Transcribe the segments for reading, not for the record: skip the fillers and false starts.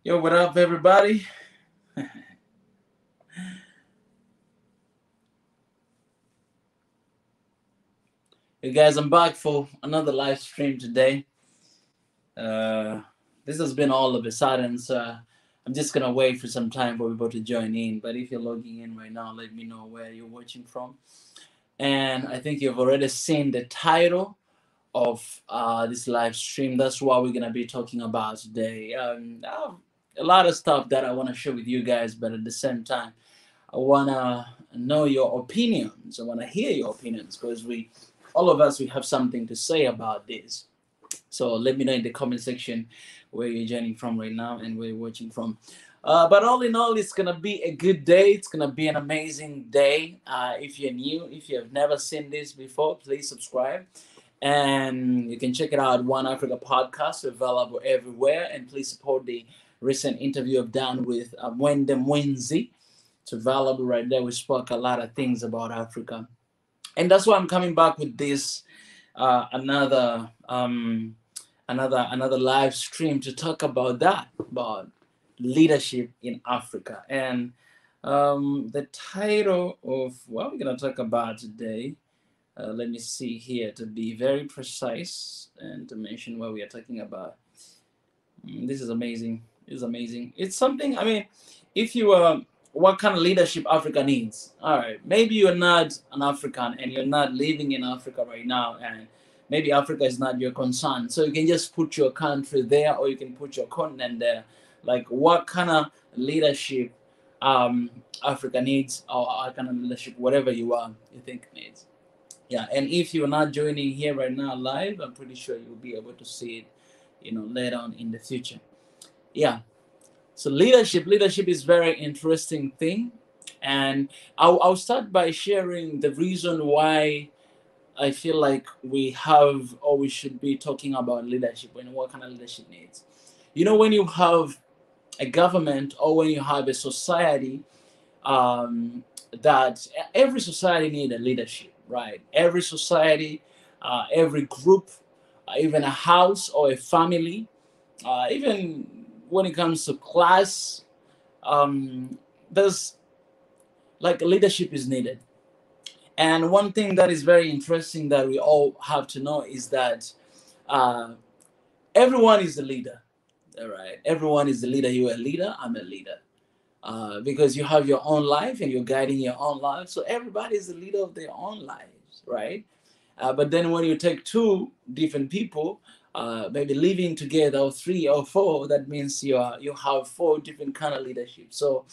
Yo, what up, everybody? You guys, I'm back for another live stream today. Uh, this has been all of a sudden, so I'm just gonna wait for some time for people to join in. But if you're logging in right now, let me know where you're watching from. And I think you've already seen the title of this live stream. That's what we're gonna be talking about today. I have a lot of stuff that I want to share with you guys, but at the same time, I wanna know your opinions. I wanna hear your opinions because all of us, we have something to say about this. So let me know in the comment section where you're joining from right now and where you're watching from. But all in all, it's gonna be a good day. It's gonna be an amazing day. If you're new, if you have never seen this before, please subscribe. And you can check it out. One Africa podcast available everywhere. And please support the recent interview I've done with Mwende Mwenzi. It's available right there. We spoke a lot of things about Africa, and that's why I'm coming back with this another live stream to talk about that, about leadership in Africa. And the title of what we're gonna talk about today. Let me see here to be very precise and to mention what we are talking about. This is amazing. This is amazing. It's something. I mean, if you what kind of leadership Africa needs? All right, maybe you're not an African and you're not living in Africa right now, and maybe Africa is not your concern. So you can just put your country there, or you can put your continent there. Like, what kind of leadership Africa needs, or what kind of leadership, whatever you think needs. Yeah, and if you're not joining here right now live, I'm pretty sure you'll be able to see it, later on in the future. Yeah. So leadership is very interesting thing, and I'll start by sharing the reason why I feel like we have, or we should be talking about leadership and what kind of leadership needs. When you have a government, or when you have a society, that every society need a leadership, right? Every society, every group, even a house or a family, even when it comes to class, there's like leadership is needed. And one thing that is very interesting that we all have to know is that uh, everyone is a leader. All right, everyone is a leader. You're a leader. I'm a leader. Because you have your own life and you're guiding your own life. So everybody is the leader of their own lives, right? But then when you take two different people, maybe living together, or three or four, that means you have four different kind of leadership. So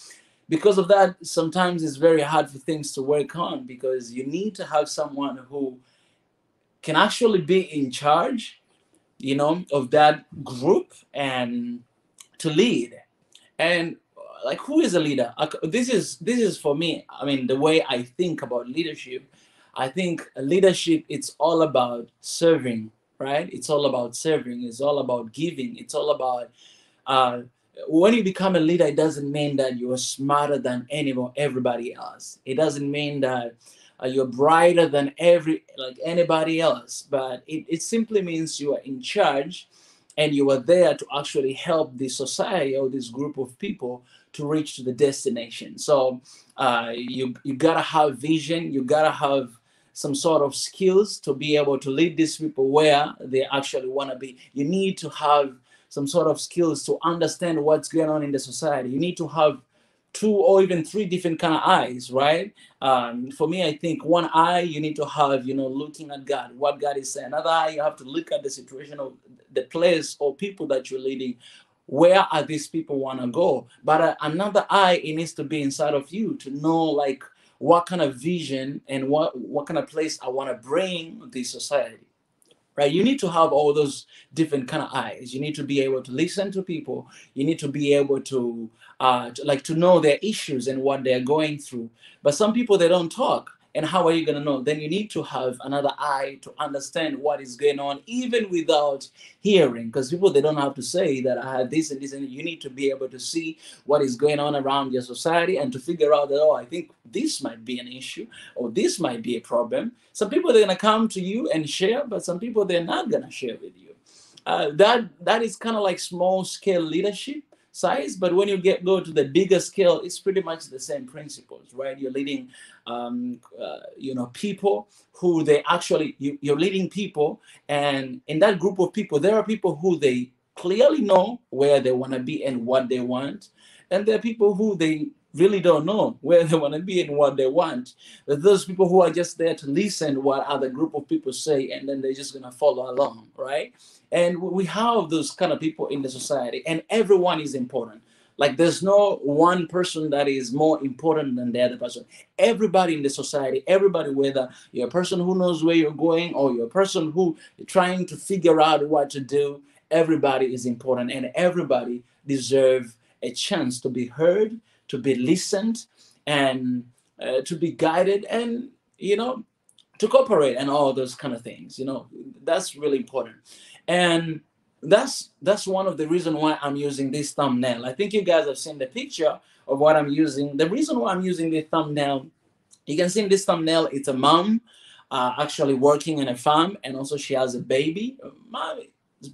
because of that, sometimes it's very hard for things to work on, because you need to have someone who can actually be in charge, of that group and to lead. And like, who is a leader? This is for me, I mean, the way I think about leadership. I think leadership, it's all about serving, right? It's all about serving, it's all about giving, it's all about uh, when you become a leader, it doesn't mean that you're smarter than everybody else. It doesn't mean that you're brighter than anybody else, but it simply means you are in charge, and you are there to actually help this society or this group of people to reach to the destination. So you gotta have vision. You gotta have some sort of skills to be able to lead these people where they actually want to be. You need to have some sort of skills to understand what's going on in the society. You need to have two or even three different kind of eyes, right? For me, I think one eye you need to have, looking at God, what God is saying. Another eye, you have to look at the situation of the place or people that you're leading. Where are these people want to go? But another eye, it needs to be inside of you to know, like, what kind of vision and what kind of place I want to bring the society, right? You need to have all those different kind of eyes. You need to be able to listen to people. You need to be able to know their issues and what they're going through. But some people, they don't talk, and how are you going to know? Then you need to have another eye to understand what is going on, even without hearing, because people, they don't have to say that I had this and this, and you need to be able to see what is going on around your society and to figure out that, oh, I think this might be an issue, or this might be a problem. Some people, they're gonna come to you and share, but some people, they're not gonna share with you. That is kind of like small scale leadership. size, but when you go to the bigger scale, it's pretty much the same principles, right? You're leading, people who they actually you're leading people, and in that group of people, there are people who they clearly know where they want to be and what they want, and there are people who they really don't know where they want to be and what they want. But those people who are just there to listen what other group of people say, and then they're just gonna follow along, right? And we have those kind of people in the society, and everyone is important. Like there's no one person that is more important than the other person. Everybody in the society, everybody, whether you're a person who knows where you're going or you're a person who is trying to figure out what to do, everybody is important, and everybody deserve a chance to be heard, to be listened, and to be guided, and to cooperate and all those kind of things. That's really important. And that's one of the reason why I'm using this thumbnail. I think you guys have seen the picture of what I'm using. The reason why I'm using the thumbnail, you can see in this thumbnail, it's a mom actually working in a farm, and also she has a baby. Mom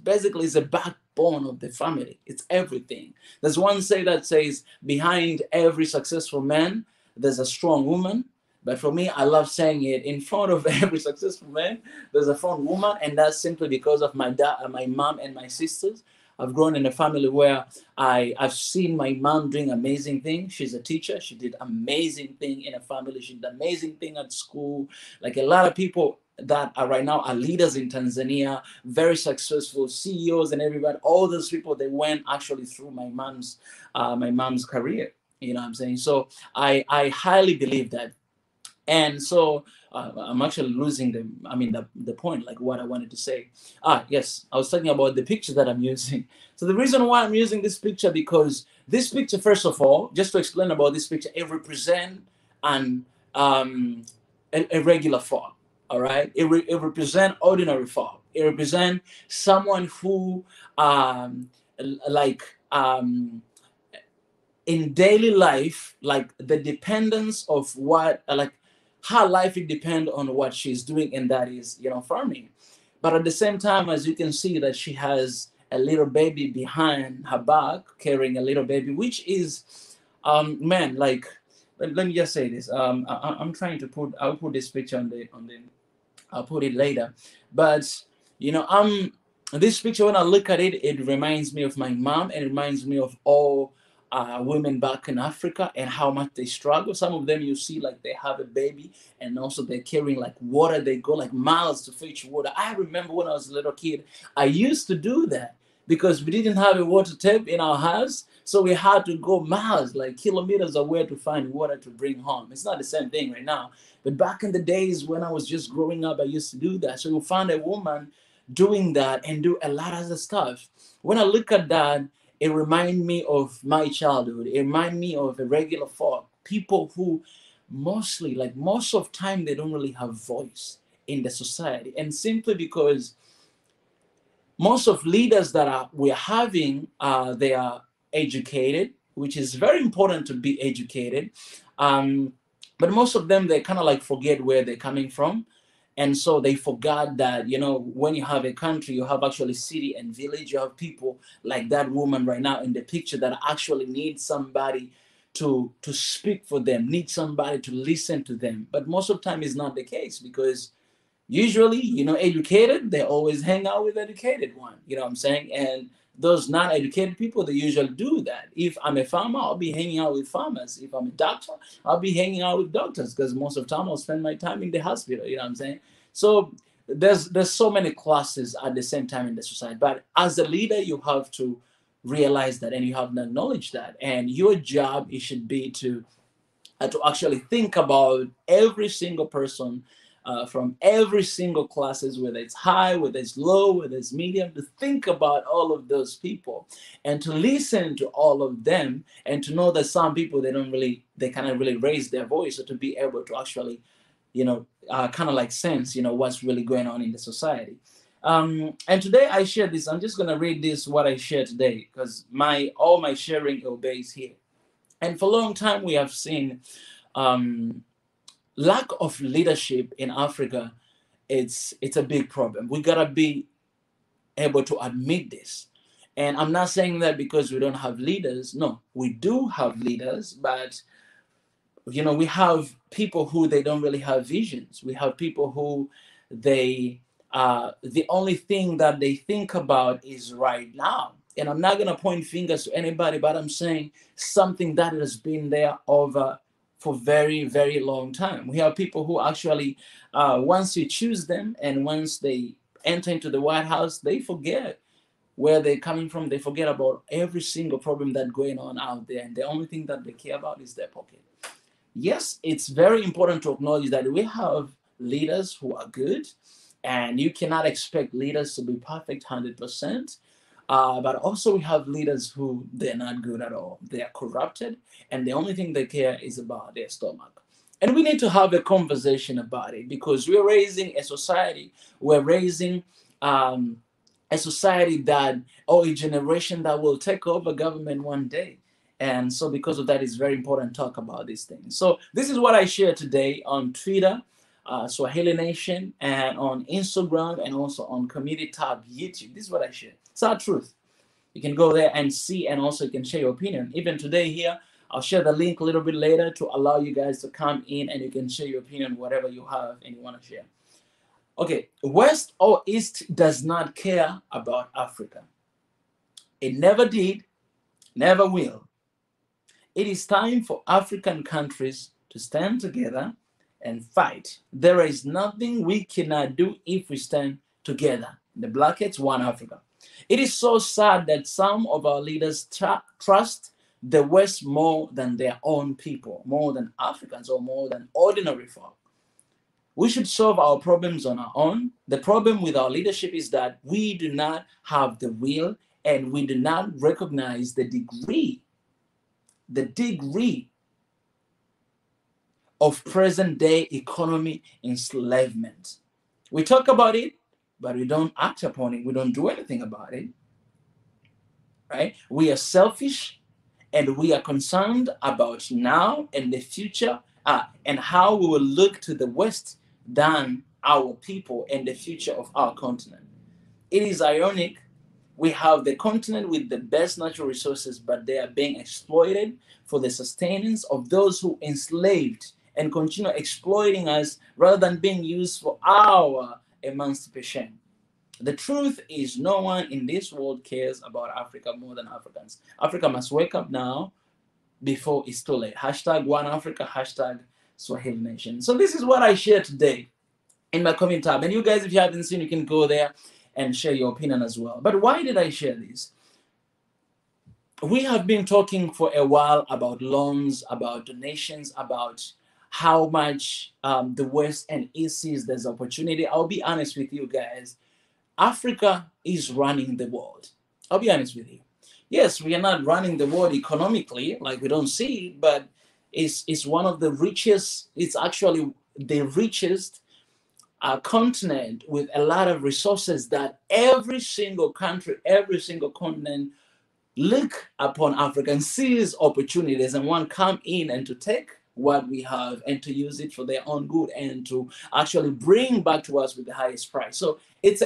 basically is the backbone of the family. It's everything. There's one say that says, behind every successful man, there's a strong woman. But for me, I love saying it, in front of every successful man, there's a strong woman, and that's simply because of my dad, my mom, and my sisters. I've grown in a family where I've seen my mom doing amazing things. She's a teacher. She did amazing thing in a family. She did amazing thing at school. Like a lot of people that are right now are leaders in Tanzania, very successful CEOs and everybody. All those people, they went actually through my mom's career. You know what I'm saying? So I highly believe that. And so I'm actually losing the point, like what I wanted to say. Yes, I was talking about the picture that I'm using. So the reason why I'm using this picture, because this picture, first of all, just to explain about this picture, it represents an a regular fall. All right, it represents ordinary fall. It represents someone who like in daily life, like the dependence of what, like her life, it depend on what she's doing, and that is, farming. But at the same time, as you can see, that she has a little baby behind her back, carrying a little baby, which is, man, like, let me just say this. I'm trying to I'll put this picture on the I'll put it later. But this picture, when I look at it, it reminds me of my mom, and it reminds me of all women back in Africa and how much they struggle. Some of them, you see, like they have a baby, and also they're carrying like water. They go like miles to fetch water. I remember when I was a little kid, I used to do that because we didn't have a water tap in our house. So we had to go miles, like kilometers away, to find water to bring home. It's not the same thing right now. But back in the days when I was just growing up, I used to do that. So you'll find a woman doing that and do a lot of other stuff. When I look at that, it reminds me of my childhood. It reminds me of a regular folk, people who mostly, like most of time, they don't really have voice in the society. And simply because most of leaders that we're having, they are educated, which is very important to be educated. Um, but most of them, they kind of like forget where they're coming from. And so they forgot that, when you have a country, you have actually city and village, you have people like that woman right now in the picture that actually need somebody to speak for them, need somebody to listen to them. But most of the time is not the case, because usually, educated, they always hang out with educated one. You know what I'm saying? And those non-educated people, they usually do that. If I'm a farmer, I'll be hanging out with farmers. If I'm a doctor, I'll be hanging out with doctors, because most of the time I'll spend my time in the hospital. You know what I'm saying? So there's so many classes at the same time in the society. But as a leader, you have to realize that, and you have to acknowledge that. And your job, it should be to actually think about every single person from every single classes, whether it's high, whether it's low, whether it's medium, to think about all of those people and to listen to all of them, and to know that some people, they cannot really raise their voice, or to be able to actually, kind of like sense, what's really going on in the society. And today I share this. I'm just gonna read this what I share today, because all my sharing obeys here. And for a long time, we have seen lack of leadership in Africa. It's a big problem. We gotta be able to admit this. And I'm not saying that because we don't have leaders. No, we do have leaders, but we have people who they don't really have visions. We have people who they the only thing that they think about is right now. And I'm not going to point fingers to anybody, but I'm saying something that has been there over for very, very long time. We have people who actually once you choose them and once they enter into the White House, they forget where they're coming from. They forget about every single problem that's going on out there, and the only thing that they care about is their pocket. Yes, it's very important to acknowledge that we have leaders who are good, and you cannot expect leaders to be perfect 100%. But also, we have leaders who they're not good at all. They are corrupted, and the only thing they care is about their stomach. And we need to have a conversation about it because we're raising a society, we're raising um, a society that, or a generation that will take over government one day. And so, because of that, it's very important to talk about these things. So, this is what I share today on Twitter, Swahili Nation, and on Instagram, and also on Community Tab YouTube. This is what I share. It's our truth. You can go there and see, and also you can share your opinion. Even today here, I'll share the link a little bit later to allow you guys to come in and you can share your opinion, whatever you have and you want to share. Okay, West or East does not care about Africa. It never did, never will. It is time for African countries to stand together and fight. There is nothing we cannot do if we stand together. The Blackheads want Africa. It is so sad that some of our leaders trust the West more than their own people, more than Africans or more than ordinary folk. We should solve our problems on our own. The problem with our leadership is that we do not have the will and we do not recognize the degree of present day economy enslavement. We talk about it, but we don't act upon it. We don't do anything about it. Right? We are selfish and we are concerned about now and the future, and how we will look to the West than our people and the future of our continent. It is ironic. We have the continent with the best natural resources, but they are being exploited for the sustenance of those who enslaved and continue exploiting us rather than being used for our emancipation. The truth is, no one in this world cares about Africa more than Africans. Africa must wake up now before it's too late. Hashtag One Africa, hashtag Swahili Nation. So this is what I share today in my comment tab. And you guys, if you haven't seen, you can go there and share your opinion as well. But why did I share this? We have been talking for a while about loans, about donations, about how much the West and East sees there's opportunity. I'll be honest with you guys. Africa is running the world. I'll be honest with you. Yes, we are not running the world economically, like we don't see it, but it's one of the richest, it's actually the richest continent with a lot of resources that every single country, every single continent look upon Africa and sees opportunities and want to come in and to take what we have and to use it for their own good and to actually bring back to us with the highest price. So it's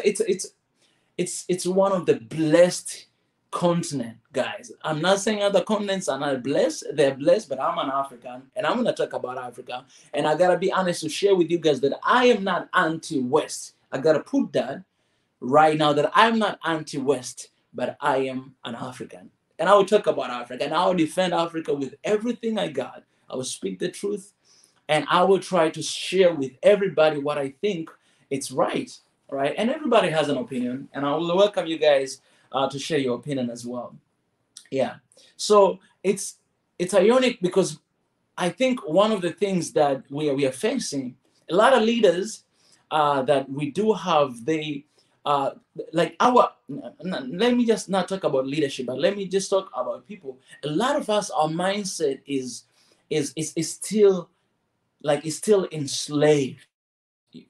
one of the blessed continent, guys. I'm not saying other continents are not blessed. They're blessed, but I'm an African and I'm gonna talk about Africa. And I gotta be honest to share with you guys that I am not anti-West. I gotta put that right now that I'm not anti-West, but I am an African. And I will talk about Africa and I will defend Africa with everything I got. I will speak the truth and I will try to share with everybody what I think it's right. Right? And everybody has an opinion, and I will welcome you guys to share your opinion as well. Yeah. So it's ironic because I think one of the things that we are facing, a lot of leaders that we do have, they like our. Let me just not talk about leadership, but let me just talk about people. A lot of us, our mindset is still like it's still enslaved.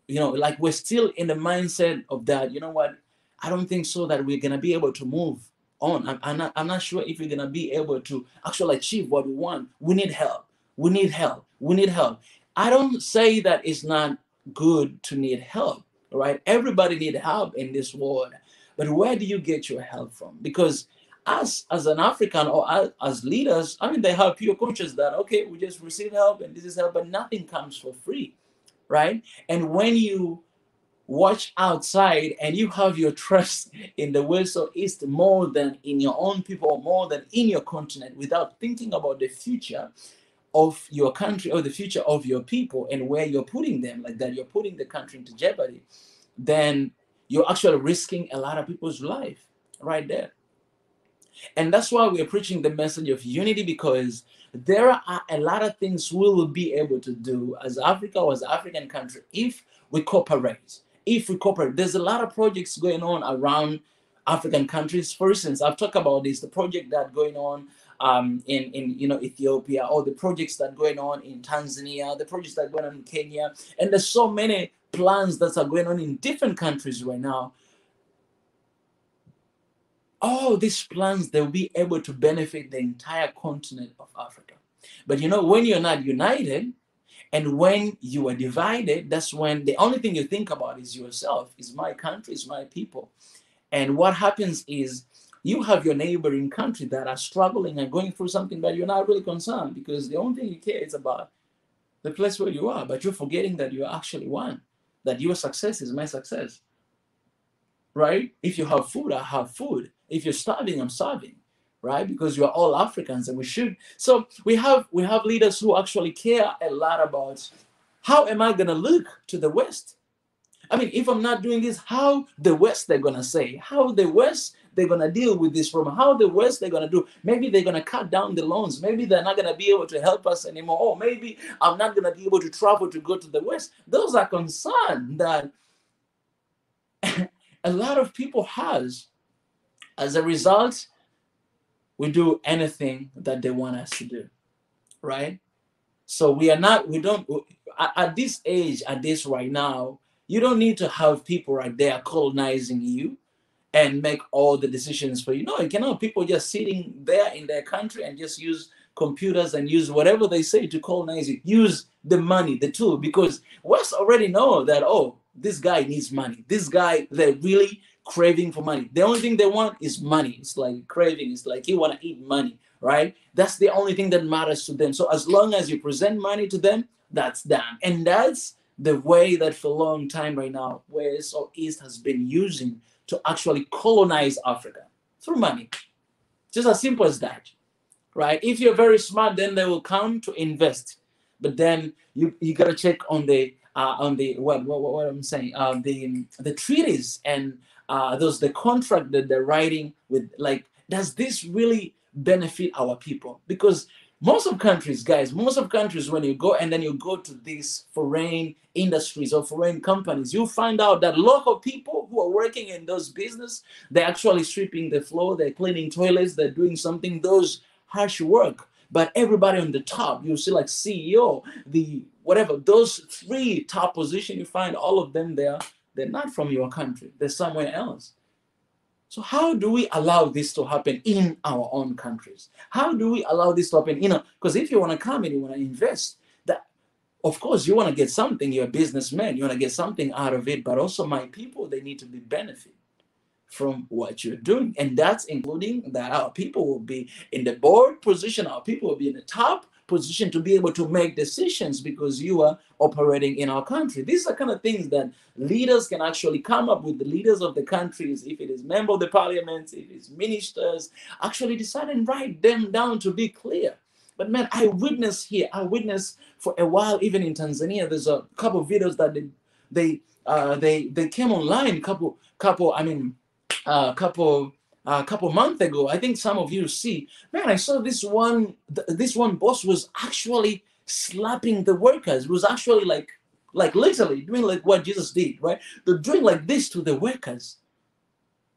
Like we're still in the mindset of that. You know what? I don't think so that we're gonna be able to move on. I'm not sure if we're gonna be able to actually achieve what we want. We need help. We need help. We need help. I don't say that it's not good to need help, right? Everybody need help in this world. But where do you get your help from? Because as an African, or as leaders, I mean, they have pure conscience that, okay, we just receive help and this is help, but nothing comes for free, right? And when you watch outside and you have your trust in the West or East more than in your own people, or more than in your continent, without thinking about the future of your country or the future of your people and where you're putting them, like that, you're putting the country into jeopardy, then you're actually risking a lot of people's life right there. And that's why we're preaching the message of unity, because there are a lot of things we will be able to do as Africa or as African country if we cooperate. If we cooperate, there's a lot of projects going on around African countries. For instance, I've talked about this, the project that going on in Ethiopia, or the projects that going on in Tanzania, the projects that going on in Kenya, and there's so many plans that are going on in different countries right now. All these plans, they'll be able to benefit the entire continent of Africa. But when you're not united and when you are divided, that's when the only thing you think about is yourself, is my country, is my people. And what happens is you have your neighboring country that are struggling and going through something, but you're not really concerned, because the only thing you care is about the place where you are, but you're forgetting that you're actually one, that your success is my success. Right? If you have food, I have food. If you're starving, I'm starving, right? Because you are all Africans, and we should. So we have leaders who actually care a lot about, how am I gonna look to the West? I mean, if I'm not doing this, how the West they're gonna say, how the West they're gonna deal with this problem, how the West they're gonna do. Maybe they're gonna cut down the loans. Maybe they're not gonna be able to help us anymore. Or maybe I'm not gonna be able to travel to go to the West. Those are concerns that a lot of people has. As a result, we do anything that they want us to do, right? So we don't, at this age, at this right now, you don't need to have people right there colonizing you and make all the decisions for you. No, you cannot. People just sitting there in their country and just use computers and use whatever they say to colonize you. Use the money, the tool, because West already know that, oh, this guy needs money. This guy, they're really craving for money. The only thing they want is money. It's like craving. It's like you want to eat money, right? That's the only thing that matters to them. So as long as you present money to them, that's done. And that's the way that for a long time right now, West or East has been using to actually colonize Africa through money. Just as simple as that, right? If you're very smart, then they will come to invest. But then you gotta check on the what I'm saying, the treaties and the contract that they're writing with, like, does this really benefit our people? Because most of countries, guys, when you go and then you go to these foreign industries or foreign companies, you find out that local people who are working in those business, they're actually sweeping the floor, they're cleaning toilets, they're doing something, those harsh work. But everybody on the top, you see, like CEO, the whatever, those three top position, you find all of them there, they're not from your country, they're somewhere else. So how do we allow this to happen in our own countries? How do we allow this to happen? Because if you want to come and you want to invest, that, of course, you want to get something. You're a businessman. You want to get something out of it. But also, my people, they need to be benefit from what you're doing. And that's including that our people will be in the board position. Our people will be in the top position to be able to make decisions because you are operating in our country. These are kind of things that leaders can actually come up with. The leaders of the countries, if it is member of the parliament, if it's ministers, actually decide and write them down to be clear. But man, I witnessed for a while, even in Tanzania, there's a couple of videos that they came online, couple months ago. I think some of you see, man, I saw this one boss was actually slapping the workers. It was actually like literally doing like what Jesus did, right? They're doing like this to the workers.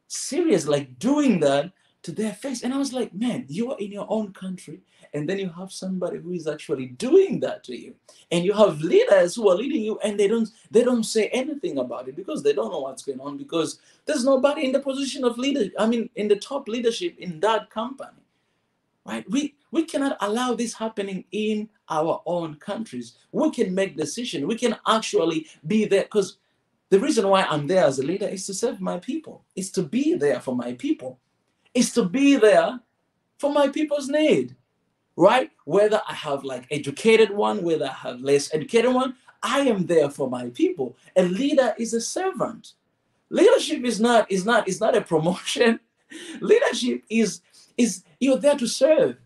Serious, like doing that to their face. And I was like, man, you are in your own country, and then you have somebody who is actually doing that to you. And you have leaders who are leading you, and they don't say anything about it because they don't know what's going on, because there's nobody in the position of leader. I mean, in the top leadership in that company, right? We cannot allow this happening in our own countries. We can make decisions. We can actually be there, because The reason why I'm there as a leader is to serve my people. It's to be there for my people. It's to be there for my people's need, right? Whether I have like educated one, whether I have less educated one, I am there for my people. A leader is a servant. Leadership is not a promotion. Leadership is you're there to serve.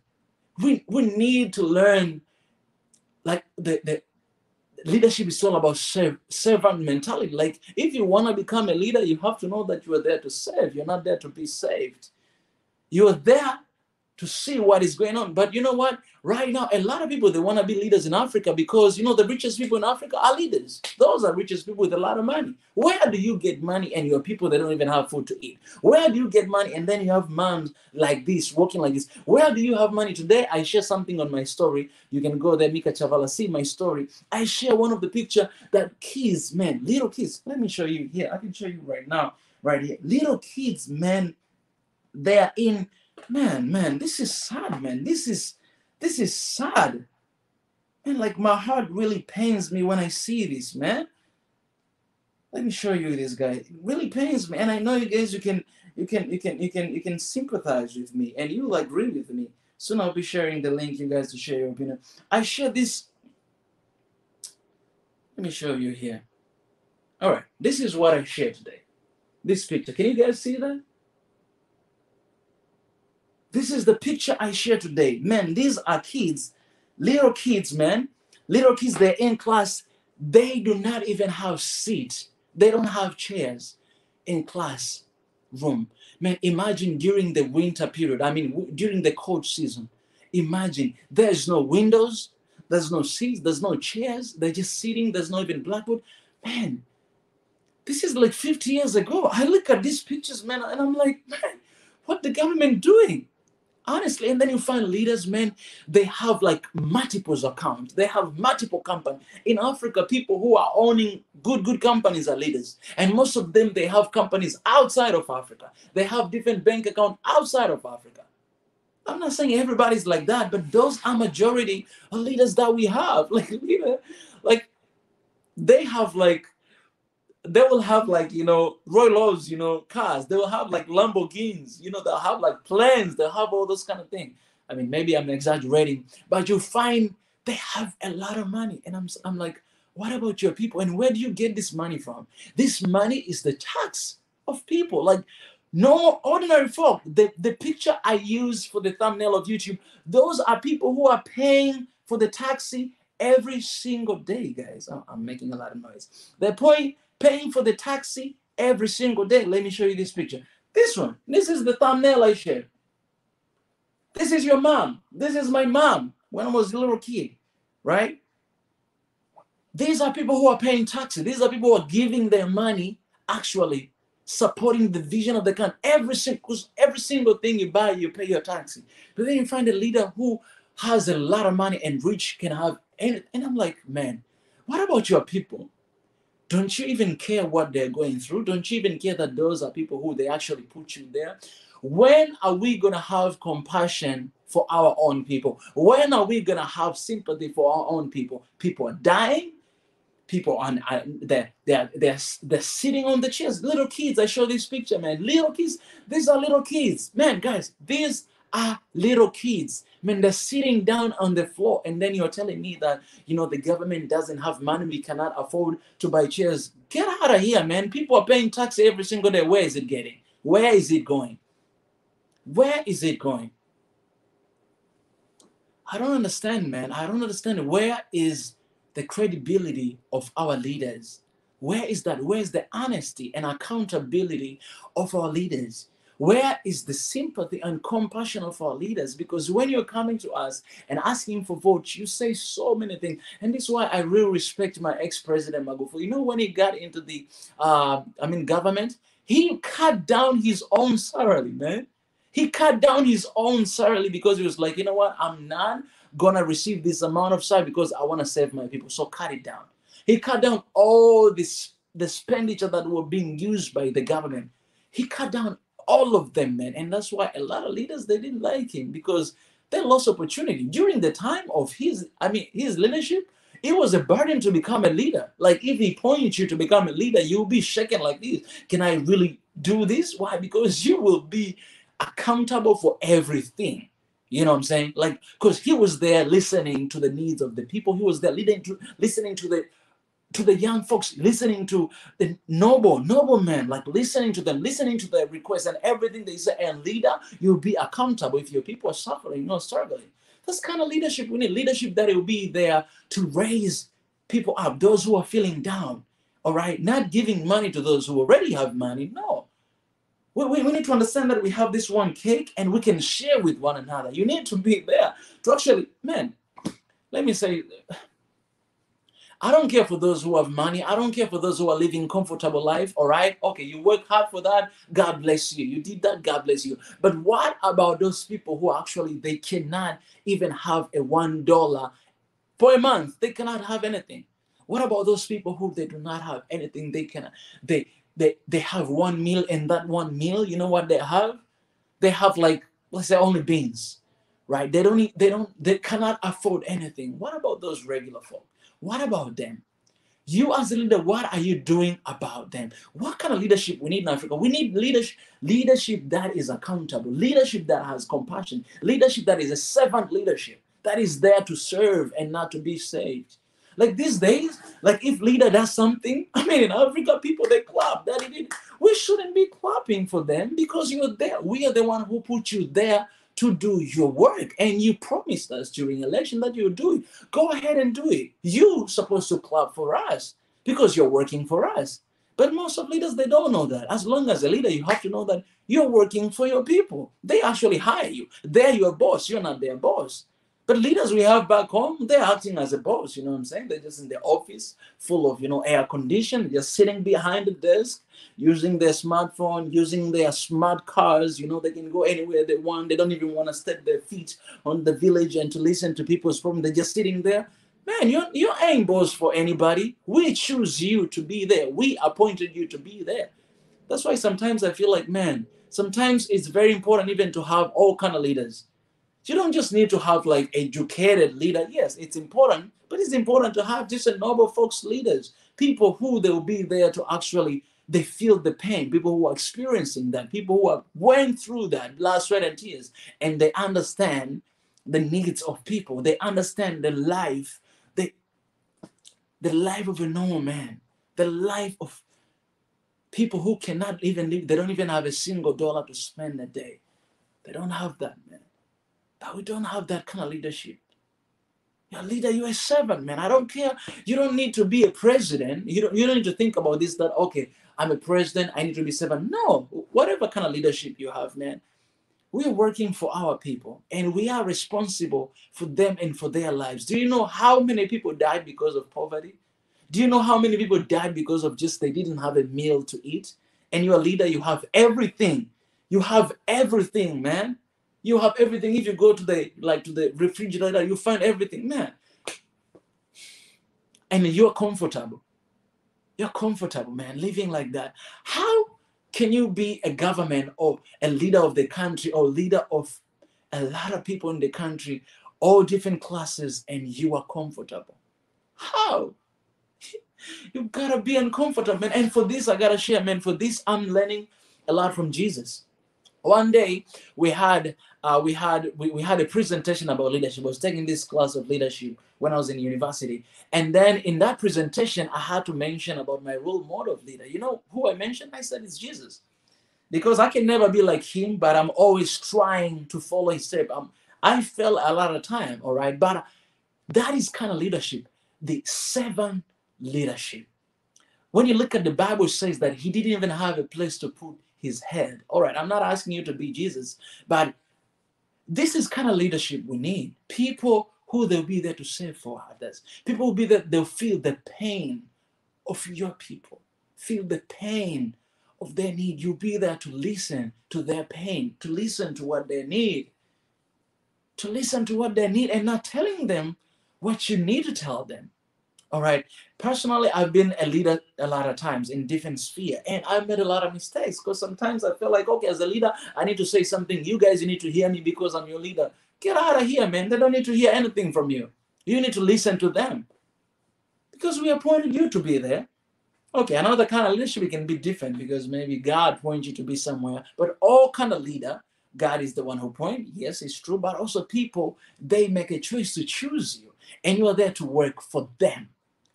We need to learn, like, the leadership is all about servant mentality. Like, if you want to become a leader, you have to know that you are there to serve. You're not there to be saved. You're there to see what is going on. But you know what? Right now, a lot of people, they want to be leaders in Africa because, the richest people in Africa are leaders. Those are richest people with a lot of money. Where do you get money and your people, they don't even have food to eat? Where do you get money and then you have moms like this, walking like this? Where do you have money? Today, I share something on my story. You can go there, Mika Chavala, see my story. I share one of the picture that kids, man, little kids. Let me show you here. I can show you right now, right here. Little kids, man, they are in. Man, this is sad, man. This is sad. And like, my heart really pains me when I see this, man. Let me show you this guy. It really pains me. And I know you guys, you can sympathize with me and you will agree with me. Soon I'll be sharing the link, you guys, to share your opinion. I share this. Let me show you here. All right, this is what I shared today. This picture. Can you guys see that? This is the picture I share today. Man, these are kids, little kids, man. Little kids, they're in class. They do not even have seats. They don't have chairs in class room. Man, imagine during the winter period. I mean, during the cold season. Imagine there's no windows. There's no seats. There's no chairs. They're just sitting. There's not even blackboard. Man, this is like 50 years ago. I look at these pictures, man, and I'm like, man, what the government doing? Honestly. And then you find leaders, man, they have like multiple accounts. They have multiple companies. In Africa, people who are owning good companies are leaders. And most of them, they have companies outside of Africa. They have different bank accounts outside of Africa. I'm not saying everybody's like that, but those are majority of leaders that we have. Like they have like, they will have like, Royals, cars. They will have like Lamborghinis, they'll have like planes. They'll have all those kind of things. I mean, maybe I'm exaggerating, but you find they have a lot of money. And I'm like, what about your people? And where do you get this money from? This money is the tax of people. Like, no ordinary folk. The picture I use for the thumbnail of YouTube, those are people who are paying for the taxi every single day, guys. I'm making a lot of noise. They're paying for the taxi every single day. Let me show you this picture. This one. This is the thumbnail I shared. This is your mom. This is my mom when I was a little kid, right? These are people who are paying taxes. These are people who are giving their money, actually supporting the vision of the country. Every single thing you buy, you pay your taxi. But then you find a leader who has a lot of money and rich can have anything. And I'm like, man, what about your people? Don't you even care what they're going through? Don't you even care that those are people who they actually put you there? When are we going to have compassion for our own people? When are we going to have sympathy for our own people? People are dying. People are they're sitting on the chairs. Little kids. I show this picture, man. Little kids. These are little kids, man, guys. These are little kids. Man, they're sitting down on the floor, and then you're telling me that the government doesn't have money. We cannot afford to buy chairs. Get out of here, man. People are paying tax every single day. Where is it getting? Where is it going? Where is it going? I don't understand, man. I don't understand. Where is the credibility of our leaders? Where is that? Where is the honesty and accountability of our leaders? Where is the sympathy and compassion of our leaders? Because when you're coming to us and asking for votes, you say so many things. And this is why I really respect my ex-president Magufuli. When he got into the government, he cut down his own salary, man. He cut down his own salary because he was like, you know what? I'm not gonna receive this amount of salary because I want to save my people. So cut it down. He cut down all the expenditure that were being used by the government. He cut down all of them, man. And that's why a lot of leaders, they didn't like him because they lost opportunity. During the time of his leadership, It was a burden to become a leader. Like if he points you to become a leader, you'll be shaken like this. Can I really do this? Why? Because you will be accountable for everything. You know what I'm saying? Like, because he was there listening to the needs of the people. He was there listening to the young folks, listening to the noble men, like listening to them, listening to their requests and everything they say. And leader, you'll be accountable if your people are suffering, not struggling. That's kind of leadership we need. Leadership that will be there to raise people up, those who are feeling down. All right, not giving money to those who already have money. No, we need to understand that we have this one cake and we can share with one another. You need to be there to actually, man. Let me say, I don't care for those who have money. I don't care for those who are living comfortable life. All right. Okay. You work hard for that. God bless you. You did that. God bless you. But what about those people who actually, they cannot even have a $1 for a month? They cannot have anything. What about those people who they do not have anything? They cannot, they have one meal, and that one meal, you know what they have? They have, like, let's say only beans, right? They cannot afford anything. What about those regular folk? What about them? You as a leader, what are you doing about them? What kind of leadership we need in Africa? We need leadership that is accountable, leadership that has compassion, leadership that is a servant leadership, that is there to serve and not to be saved. Like these days, like if leader does something, I mean, in Africa, people, they clap. That it did. We shouldn't be clapping for them because you're there. We are the one who put you there to do your work, and you promised us during election that you'll do it. Go ahead and do it. You're supposed to clap for us because you're working for us. But most of leaders, they don't know that. As long as a leader, you have to know that you're working for your people. They actually hire you. They're your boss. You're not their boss. But leaders we have back home, they're acting as a boss, you know what I'm saying? They're just in the office full of, air conditioning, just sitting behind the desk, using their smartphone, using their smart cars, they can go anywhere they want. They don't even want to step their feet on the village and to listen to people's problems. They're just sitting there. Man, you ain't boss for anybody. We choose you to be there. We appointed you to be there. That's why sometimes I feel like, man, sometimes it's very important even to have all kind of leaders. You don't just need to have like educated leader. Yes, it's important, but it's important to have just a noble folks leaders, people who they will be there to actually, they feel the pain, people who are experiencing that, people who are went through that, blood, sweat, and tears, and they understand the needs of people. They understand the life of a normal man, the life of people who cannot even live. They don't even have a single dollar to spend a day. They don't have that, man. But we don't have that kind of leadership. You're a leader, you're a servant, man. I don't care. You don't need to be a president. You don't need to think about this, that, okay, I'm a president, I need to be servant. No, whatever kind of leadership you have, man, we're working for our people and we are responsible for them and for their lives. Do you know how many people died because of poverty? Do you know how many people died because of just they didn't have a meal to eat? And you're a leader, you have everything. You have everything, man. You have everything. If you go to the refrigerator, you find everything, man. And you're comfortable. You're comfortable, man, living like that. How can you be a government or a leader of the country or leader of a lot of people in the country, all different classes, and you are comfortable? How? You gotta be uncomfortable, man. And for this, I gotta share, man. For this, I'm learning a lot from Jesus. One day we had a presentation about leadership. I was taking this class of leadership when I was in university, and then in that presentation I had to mention about my role model of leader. You know who I mentioned? I said it's Jesus, because I can never be like him, but I'm always trying to follow his step. I fail a lot of time, all right, but that is kind of leadership, the servant leadership. When you look at the Bible, it says that he didn't even have a place to put his head. All right, I'm not asking you to be Jesus, but this is kind of leadership we need. People who they'll be there to serve for others. People will be there, they'll feel the pain of your people, feel the pain of their need. You'll be there to listen to their pain, to listen to what they need, and not telling them what you need to tell them. All right. Personally, I've been a leader a lot of times in different sphere, and I've made a lot of mistakes because sometimes I feel like, okay, as a leader, I need to say something. You guys, you need to hear me because I'm your leader. Get out of here, man. They don't need to hear anything from you. You need to listen to them. Because we appointed you to be there. Okay, another kind of leadership can be different because maybe God points you to be somewhere. But all kind of leader, God is the one who points. Yes, it's true. But also people, they make a choice to choose you. And you are there to work for them.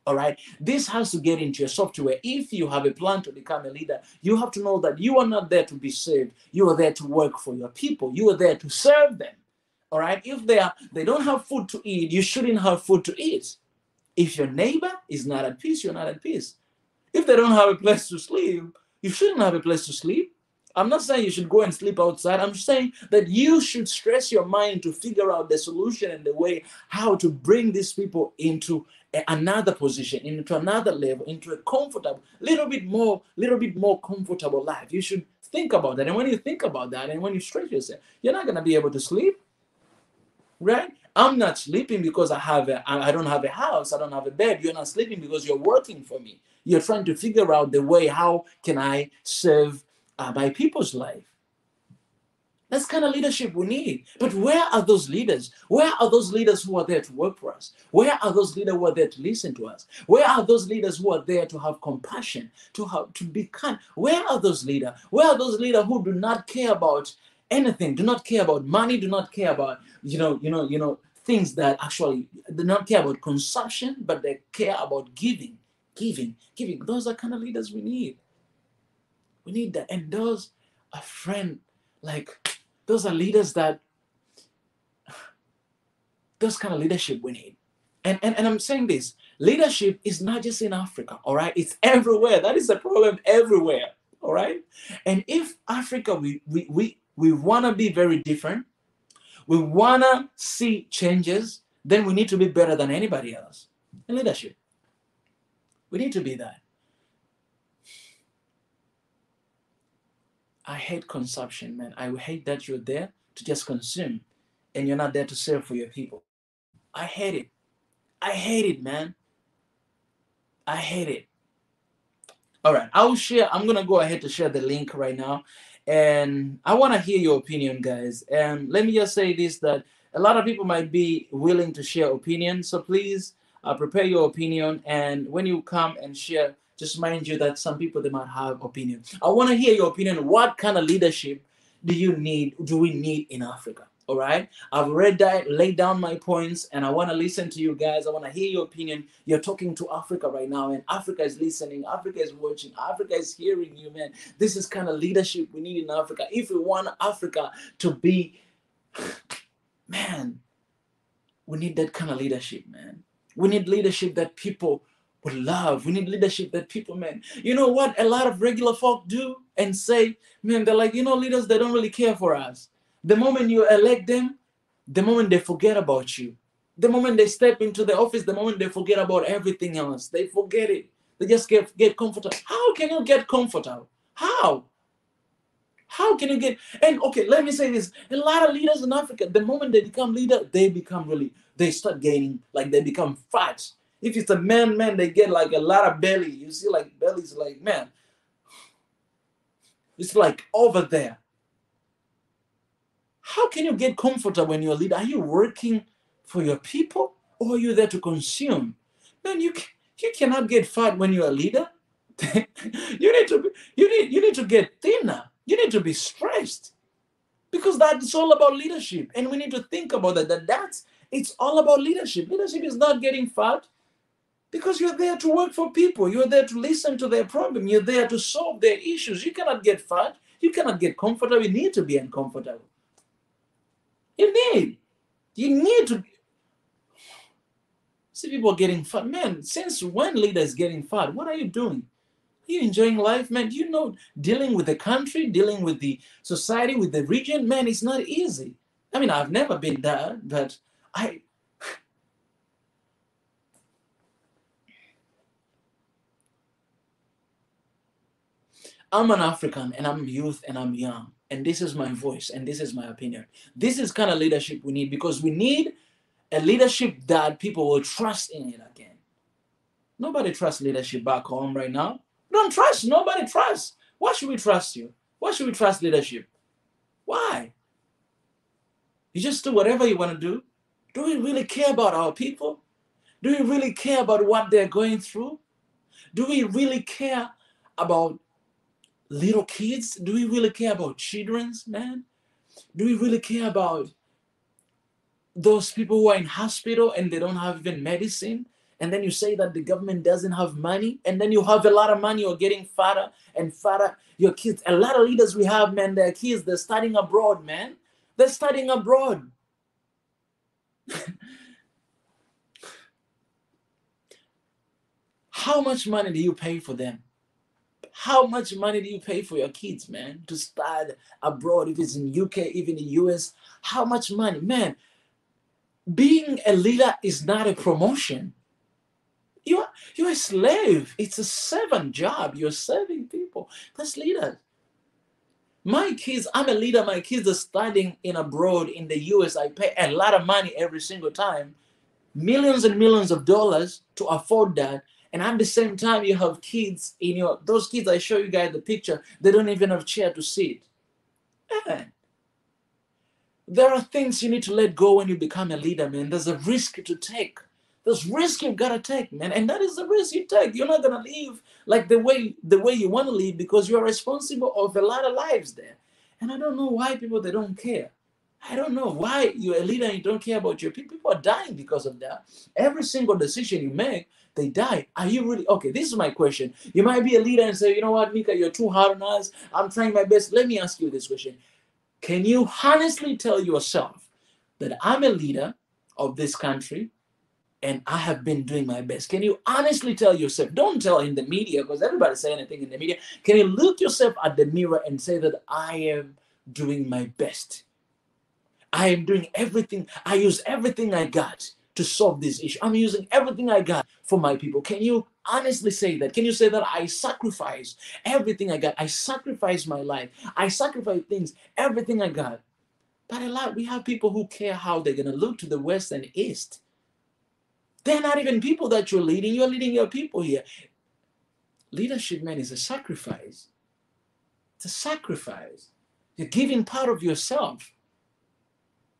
All right. This has to get into your software. If you have a plan to become a leader, you have to know that you are not there to be saved. You are there to work for your people. You are there to serve them. All right. If they don't have food to eat, you shouldn't have food to eat. If your neighbor is not at peace, you're not at peace. If they don't have a place to sleep, you shouldn't have a place to sleep. I'm not saying you should go and sleep outside. I'm saying that you should stress your mind to figure out the solution and the way how to bring these people into another position, into another level, into a comfortable, little bit more comfortable life. You should think about that. And when you think about that and when you stress yourself, you're not going to be able to sleep. Right? I'm not sleeping because I don't have a house, I don't have a bed. You're not sleeping because you're working for me. You're trying to figure out the way how can I serve my people's life. That's kind of leadership we need. But where are those leaders? Where are those leaders who are there to work for us? Where are those leaders who are there to listen to us? Where are those leaders who are there to have compassion, to be kind? Where are those leaders? Where are those leaders who do not care about anything, do not care about money, do not care about things that actually do not care about consumption, but they care about giving. Those are kind of leaders we need. We need that. And those are those are leaders those kind of leadership we need. And I'm saying this, leadership is not just in Africa, all right? It's everywhere. That is a problem everywhere, all right? And if Africa, we want to be very different, we want to see changes, then we need to be better than anybody else in leadership. We need to be that. I hate consumption, man. I hate that you're there to just consume and you're not there to serve for your people. I hate it. I hate it, man. I hate it. All right, I'm going to go ahead to share the link right now. And I want to hear your opinion, guys. And let me just say this, that a lot of people might be willing to share opinions. So please prepare your opinion. And when you come and share, just mind you that some people, they might have opinion. I want to hear your opinion. What kind of leadership do we need in Africa? All right, I've laid down my points, and I want to listen to you guys. I want to hear your opinion. You're talking to Africa right now, and Africa is listening. Africa is watching. Africa is hearing you, man. This is kind of leadership we need in Africa. If we want Africa to be, man, we need that kind of leadership, man. We need leadership that people will love. We need leadership that people, man. You know what a lot of regular folk do and say, man, they're like, leaders, they don't really care for us. The moment you elect them, the moment they forget about you. The moment they step into the office, the moment they forget about everything else. They forget it. They just get comfortable. How can you get comfortable? How? How can you get... And okay, let me say this. A lot of leaders in Africa, the moment they become leader, they start gaining, like they become fat. If it's a man, they get like a lot of belly. You see like bellies like, man, it's like over there. How can you get comfortable when you're a leader? Are you working for your people or are you there to consume? Man, you cannot get fat when you're a leader. you need to get thinner. You need to be stressed. Because that's all about leadership. And we need to think about that. It's all about leadership. Leadership is not getting fat because you're there to work for people. You're there to listen to their problem. You're there to solve their issues. You cannot get fat. You cannot get comfortable. You need to be uncomfortable. You need to see people getting fat. Man, since when leaders getting fat? What are you doing? Are you enjoying life, man? Do you know dealing with the country, dealing with the society, with the region, man, it's not easy. I mean, I've never been there, but I'm an African and I'm youth and I'm young. And this is my voice and this is my opinion. This is kind of leadership we need because we need a leadership that people will trust in it again. Nobody trusts leadership back home right now. Don't trust. Nobody trusts. Why should we trust you? Why should we trust leadership? Why? You just do whatever you want to do. Do we really care about our people? Do we really care about what they're going through? Do we really care about little kids? Do we really care about children's, man? Do we really care about those people who are in hospital and they don't have even medicine? And then you say that the government doesn't have money, and then you have a lot of money, you're getting fatter and fatter. Your kids, a lot of leaders we have, man, their kids, they're studying abroad, man. They're studying abroad. How much money do you pay for them? How much money do you pay for your kids, man, to study abroad? If it's in UK, even in US, how much money? Man, being a leader is not a promotion. You're a slave. It's a servant job. You're serving people. That's leaders. My kids, I'm a leader. My kids are studying in abroad in the US. I pay a lot of money every single time, millions and millions of dollars to afford that. And at the same time, you have kids in those kids I show you guys the picture, they don't even have a chair to sit. Man, there are things you need to let go when you become a leader, man. There's a risk to take. There's risk you've got to take, man. And that is the risk you take. You're not going to live like the way you want to live, because you're responsible of a lot of lives there. And I don't know why people, they don't care. I don't know why you're a leader and you don't care about your people. People are dying because of that. Every single decision you make, they die. Are you really, okay, this is my question. You might be a leader and say, you know what, Mika, you're too hard on us. I'm trying my best. Let me ask you this question. Can you honestly tell yourself that I'm a leader of this country and I have been doing my best? Can you honestly tell yourself? Don't tell in the media, because everybody say anything in the media. Can you look yourself at the mirror and say that I am doing my best? I am doing everything. I use everything I got to solve this issue. I'm using everything I got for my people. Can you honestly say that? Can you say that I sacrifice everything I got? I sacrifice my life. I sacrifice things, everything I got. But a lot, we have people who care how they're going to look to the west and east. They're not even people that you're leading. You're leading your people here. Leadership, man, is a sacrifice. It's a sacrifice. You're giving part of yourself.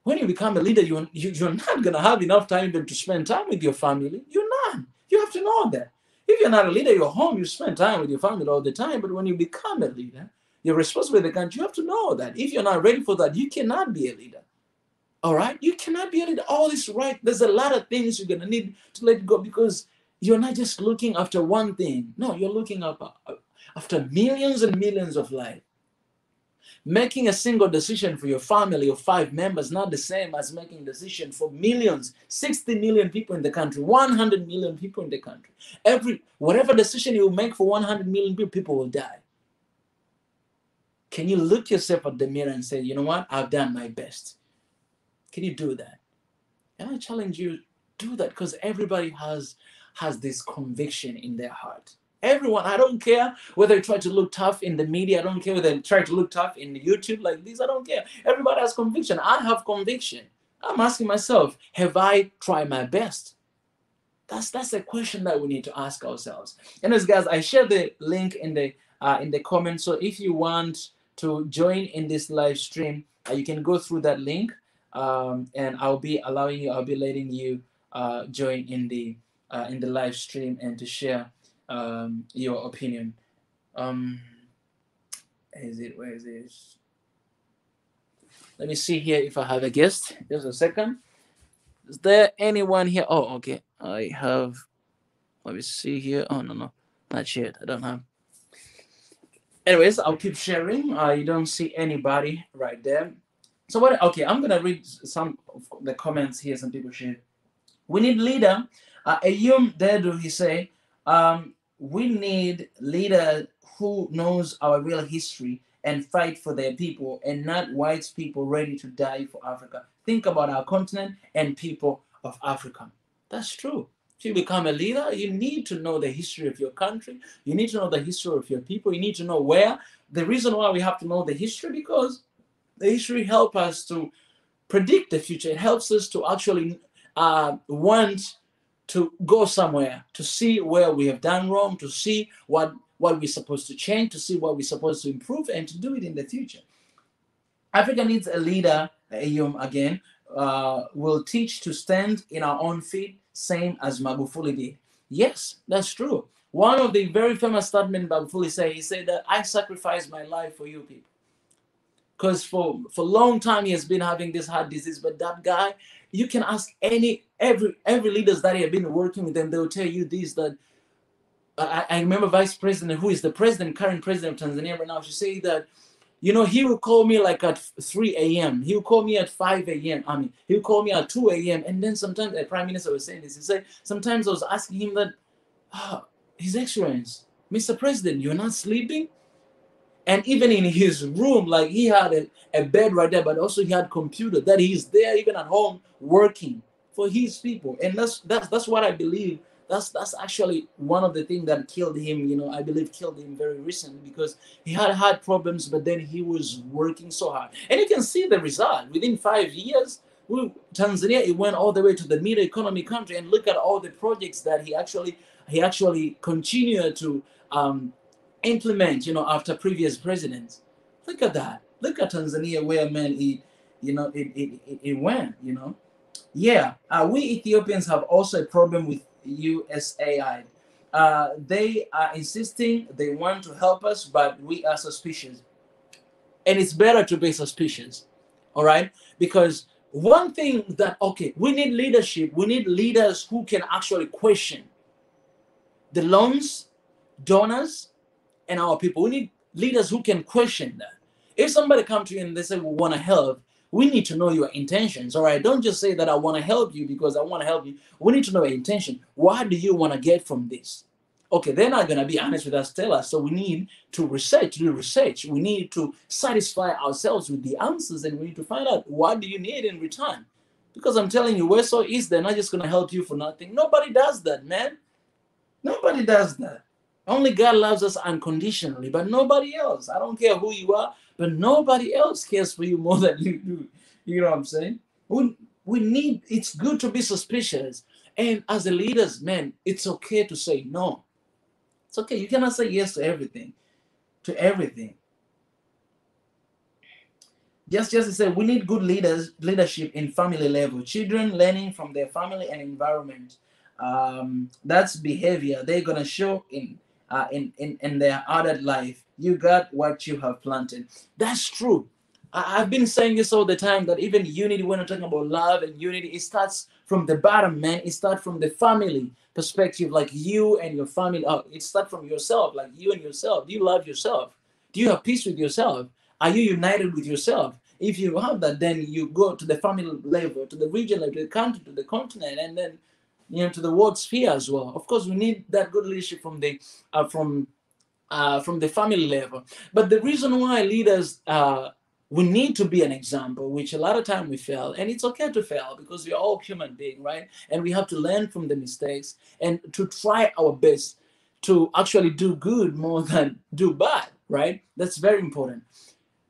When you become a leader, you're not going to have enough time even to spend time with your family. You're not. You have to know that. If you're not a leader, you're home, you spend time with your family all the time. But when you become a leader, you're responsible for the country. You have to know that. If you're not ready for that, you cannot be a leader. All right? You cannot be a leader. All this right. There's a lot of things you're going to need to let go, because you're not just looking after one thing. No, you're looking after millions and millions of lives. Making a single decision for your family of 5 members not the same as making a decision for millions, 60 million people in the country, 100 million people in the country. Whatever decision you make for 100 million people, people will die. Can you look yourself at the mirror and say, you know what, I've done my best? Can you do that? And I challenge you, do that, because everybody has this conviction in their heart. Everyone, I don't care whether you try to look tough in the media. I don't care whether you try to look tough in YouTube like this. I don't care. Everybody has conviction. I have conviction. I'm asking myself, have I tried my best? That's a question that we need to ask ourselves. Anyways, guys, I shared the link in the comments. So if you want to join in this live stream, you can go through that link, and I'll be letting you join in the live stream and to share your opinion. Where is this? Let me see here if I have a guest. Just a second. Is there anyone here? Oh, okay. I have. Let me see here. Oh, no, not yet. I don't have. Anyways, I'll keep sharing. You don't see anybody right there. So what? Okay, I'm gonna read some of the comments here. Some people share. We need leader. Ayum Dedu, he say, we need leader who knows our real history and fight for their people, and not white people ready to die for Africa. Think about our continent and people of Africa. That's true. If you become a leader, you need to know the history of your country. You need to know the history of your people. You need to know where. The reason why we have to know the history, because the history helps us to predict the future. It helps us to actually want to go somewhere, to see where we have done wrong, to see what we're supposed to change, to see what we're supposed to improve, and to do it in the future. Africa needs a leader, again, will teach to stand in our own feet, same as Magufuli did. Yes, that's true. One of the very famous statements Magufuli said, he said that I sacrificed my life for you people. Because for a long time he has been having this heart disease. But that guy, you can ask every leaders that have been working with them, they will tell you this, that I remember Vice President, who is the president, current president of Tanzania right now, she say that, you know, he would call me like at 3 a.m. He would call me at 5 a.m. I mean, he would call me at 2 a.m. And then sometimes the Prime Minister was saying this. He said, sometimes I was asking him that, His Excellency, Mr. President, you're not sleeping? And even in his room, like he had a bed right there, but also he had computer that he's there even at home working for his people. And that's what I believe. That's actually one of the things that killed him, you know, I believe killed him very recently, because he had problems, but then he was working so hard. And you can see the result. Within 5 years, Tanzania, it went all the way to the middle economy country, and look at all the projects that he actually continued to implement, you know, after previous presidents. Look at that. Look at Tanzania, where, man, it went, you know. Yeah, we Ethiopians have also a problem with USAID. They are insisting they want to help us, but we are suspicious. And it's better to be suspicious, all right? Because one thing that, okay, we need leadership. We need leaders who can actually question the loans, donors, and our people. We need leaders who can question that. If somebody comes to you and they say, we want to help, we need to know your intentions, all right? Don't just say that I want to help you because I want to help you. We need to know your intention. What do you want to get from this? Okay, they're not going to be honest with us, tell us. So we need to do research. We need to satisfy ourselves with the answers, and we need to find out, what do you need in return? Because I'm telling you, we're so easy, they're not just going to help you for nothing. Nobody does that, man. Nobody does that. Only God loves us unconditionally, but nobody else. I don't care who you are, but nobody else cares for you more than you do. You know what I'm saying? We need, it's good to be suspicious. And as the leaders, man, it's okay to say no. It's okay. You cannot say yes to everything. To everything. Just to say, we need good leadership in family level. Children learning from their family and environment. That's behavior they're gonna show in their adult life. You got what you have planted. That's true. I've been saying this all the time, that even unity, when we're talking about love and unity, it starts from the bottom, man. It starts from the family perspective, like you and your family. It starts from yourself, like you and yourself. Do you love yourself? Do you have peace with yourself? Are you united with yourself? If you have that, then you go to the family level, to the region level, to the country, to the continent, and then, you know, to the world sphere as well. Of course, we need that good leadership from the family level. But the reason why leaders, we need to be an example, which a lot of time we fail, and it's okay to fail because we're all human beings, right? And we have to learn from the mistakes and to try our best to actually do good more than do bad, right? That's very important.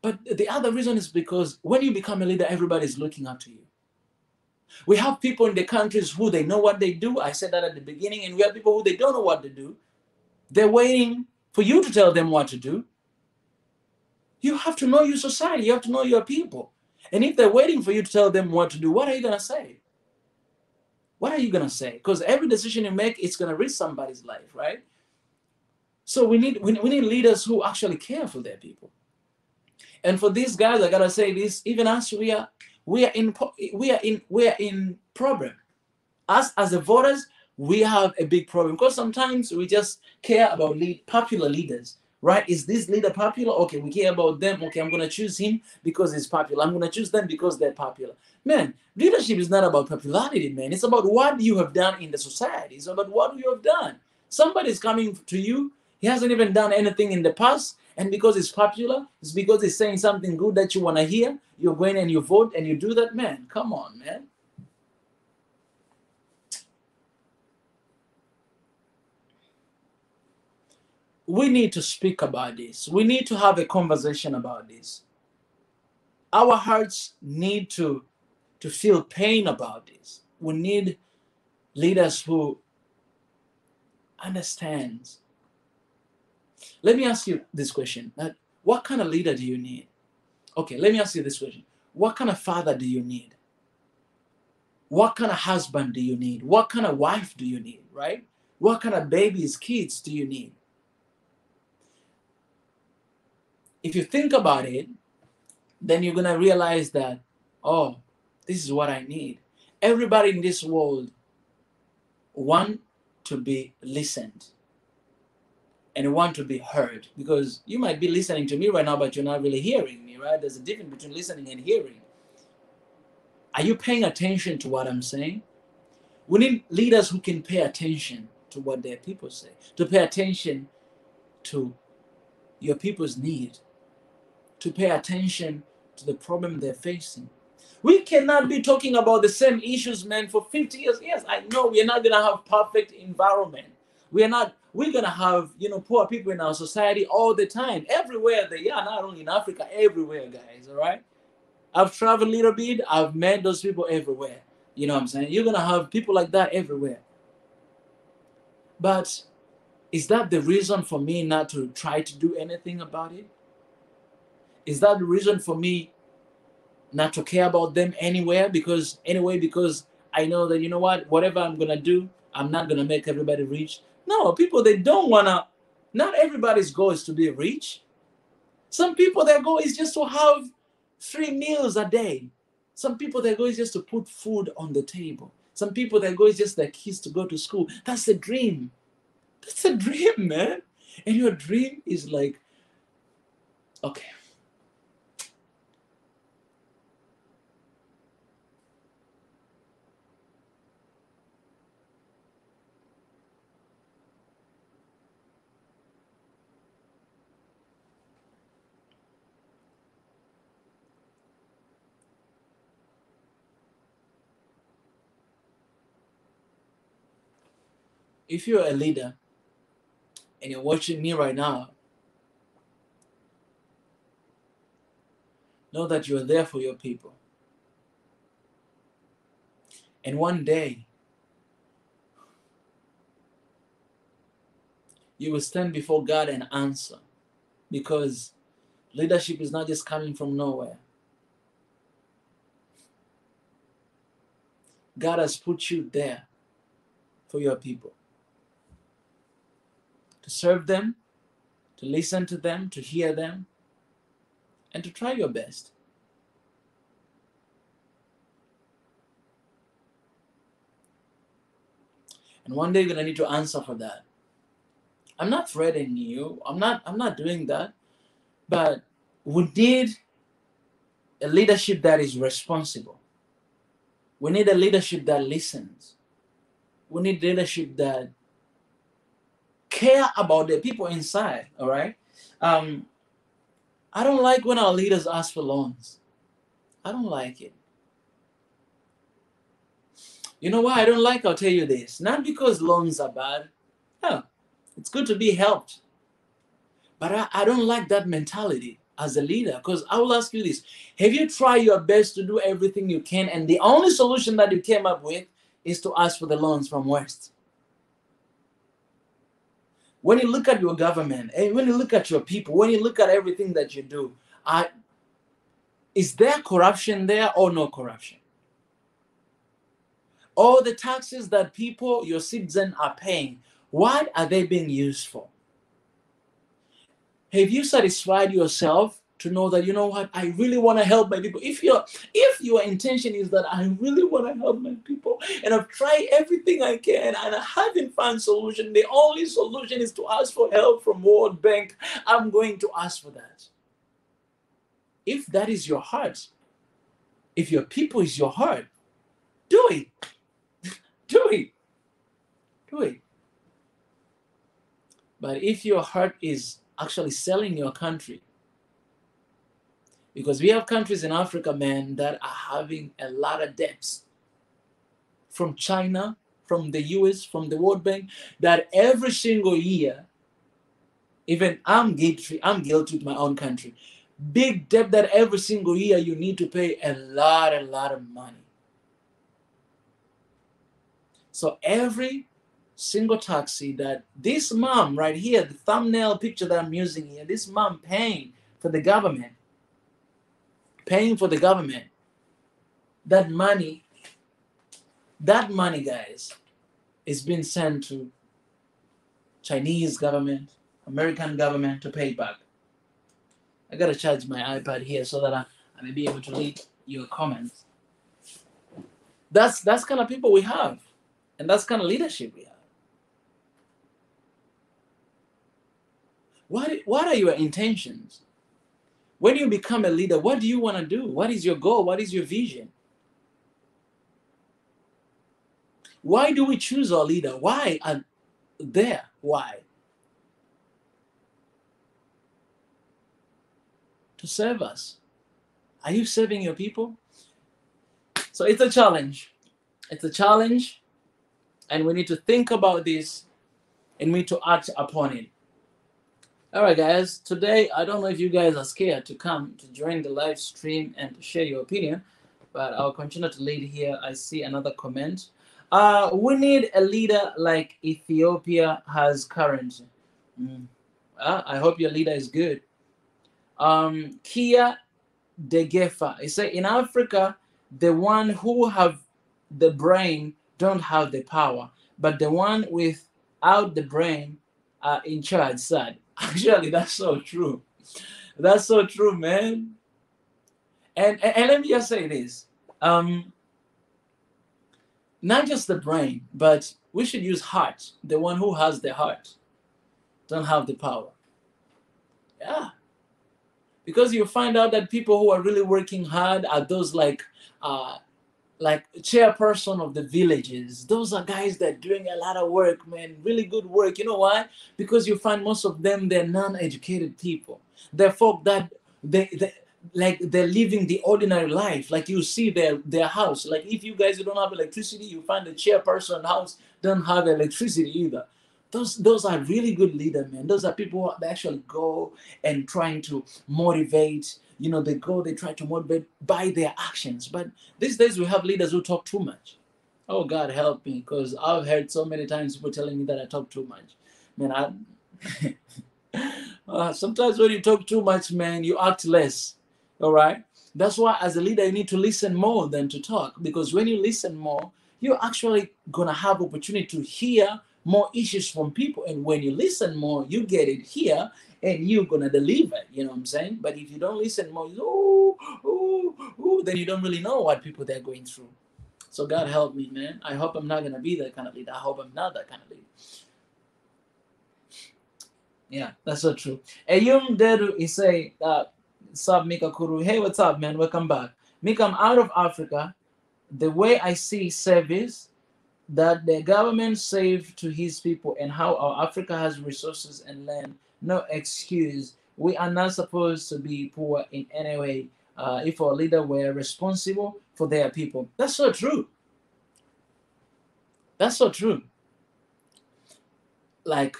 But the other reason is because when you become a leader, everybody's looking up to you. We have people in the countries who they know what they do. I said that at the beginning. And we have people who they don't know what to do. They're waiting for you to tell them what to do. You have to know your society. You have to know your people. And if they're waiting for you to tell them what to do, what are you going to say? What are you going to say? Because every decision you make, it's going to reach somebody's life, right? So we need leaders who actually care for their people. And for these guys, I got to say this, even us, we are in problem. Us as the voters, we have a big problem, because sometimes we just care about popular leaders, right? Is this leader popular? Okay, we care about them. Okay, I'm going to choose him because he's popular. I'm going to choose them because they're popular. Man, leadership is not about popularity, man. It's about what you have done in the society. It's about what you have done. Somebody's coming to you. He hasn't even done anything in the past. And because it's popular, it's because he's saying something good that you want to hear. You're going and you vote and you do that, man. Come on, man. We need to speak about this. We need to have a conversation about this. Our hearts need to feel pain about this. We need leaders who understand. Let me ask you this question. What kind of leader do you need? Okay, let me ask you this question. What kind of father do you need? What kind of husband do you need? What kind of wife do you need, right? What kind of babies, kids do you need? If you think about it, then you're going to realize that, oh, this is what I need. Everybody in this world want to be listened and want to be heard, because you might be listening to me right now, but you're not really hearing me, right? There's a difference between listening and hearing. Are you paying attention to what I'm saying? We need leaders who can pay attention to what their people say, to pay attention to your people's need, to pay attention to the problem they're facing. We cannot be talking about the same issues, man, for 50 years. Yes, I know we're not going to have perfect environment. We're going to have, poor people in our society all the time, everywhere they are, not only in Africa, everywhere, guys, all right? I've traveled a little bit. I've met those people everywhere. You know what I'm saying? You're going to have people like that everywhere. But is that the reason for me not to try to do anything about it? Is that the reason for me not to care about them because I know that, you know what, whatever I'm going to do, I'm not going to make everybody rich? No, people, they don't want to, not everybody's goal is to be rich. Some people, their goal is just to have 3 meals a day. Some people, their goal is just to put food on the table. Some people, their goal is just their kids to go to school. That's the dream. That's a dream, man. And your dream is like, okay. If you're a leader and you're watching me right now, know that you're there for your people. And one day, you will stand before God and answer, because leadership is not just coming from nowhere. God has put you there for your people, to serve them, to listen to them, to hear them, and to try your best. And one day you're gonna need to answer for that. I'm not threatening you. I'm not doing that. But we need a leadership that is responsible. We need a leadership that listens. We need leadership that care about the people inside. All right. I don't like when our leaders ask for loans. I don't like it. You know why I don't like? I'll tell you this. Not because loans are bad. Yeah, it's good to be helped. But I don't like that mentality as a leader, because I will ask you this. Have you tried your best to do everything you can, and the only solution that you came up with is to ask for the loans from West? When you look at your government, and when you look at your people, when you look at everything that you do, is there corruption there or no corruption? All the taxes that people, your citizens, are paying, what are they being used for? Have you satisfied yourself to know that, you know what, I really want to help my people? If your intention is that I really want to help my people, and I've tried everything I can and I haven't found solution, the only solution is to ask for help from World Bank, I'm going to ask for that. If that is your heart, if your people is your heart, do it. Do it. Do it. But if your heart is actually selling your country, because we have countries in Africa, man, that are having a lot of debts from China, from the US, from the World Bank, that every single year, even I'm guilty with my own country, big debt that every single year you need to pay a lot of money. So every single taxi that this mom right here, the thumbnail picture that I'm using here, this mom paying for the government, that money That money, guys, is being sent to Chinese government, American government to pay back. I gotta charge my iPad here so that I may be able to read your comments. That's kind of people we have, and that's kind of leadership we have. What are your intentions? When you become a leader, what do you want to do? What is your goal? What is your vision? Why do we choose our leader? Why are there? Why? To serve us. Are you serving your people? So it's a challenge. It's a challenge, and we need to think about this, and we need to act upon it. All right, guys. Today, I don't know if you guys are scared to come to join the live stream and to share your opinion, but I'll continue to lead here. I see another comment. We need a leader like Ethiopia has currently. I hope your leader is good. Kia Degefa. He said, in Africa, the one who have the brain don't have the power, but the one without the brain are in charge. Sad. Actually, that's so true. That's so true, man. And let me just say this. Not just the brain, but we should use heart. The one who has the heart don't have the power. Yeah. Because you find out that people who are really working hard are those like chairperson of the villages. Those are guys that are doing a lot of work, man, really good work. You know why? Because you find most of them, they're non-educated people. They're folk that they're living the ordinary life. Like you see their house. Like if you guys don't have electricity, you find the chairperson house don't have electricity either. Those are really good leaders, man. Those are people that actually go and trying to motivate. You know, they try to motivate by their actions. But these days we have leaders who talk too much. Oh, God help me, because I've heard so many times people telling me that I talk too much. Man, sometimes when you talk too much, man, you act less. All right? That's why as a leader, you need to listen more than to talk. Because when you listen more, you're actually going to have opportunity to hear more issues from people. And when you listen more, you get it here and you're going to deliver. You know what I'm saying? But if you don't listen more, then you don't really know what people they're going through. So God help me, man. I hope I'm not going to be that kind of leader. I hope I'm not that kind of leader. Yeah, that's so true. Ayum Deru is say, Sub Mika Kuru, hey, what's up, man? Welcome back. Mika, I'm out of Africa. The way I see service that the government save to his people and how our Africa has resources and land, no excuse. We are not supposed to be poor in any way if our leader were responsible for their people. That's so true. That's so true. Like,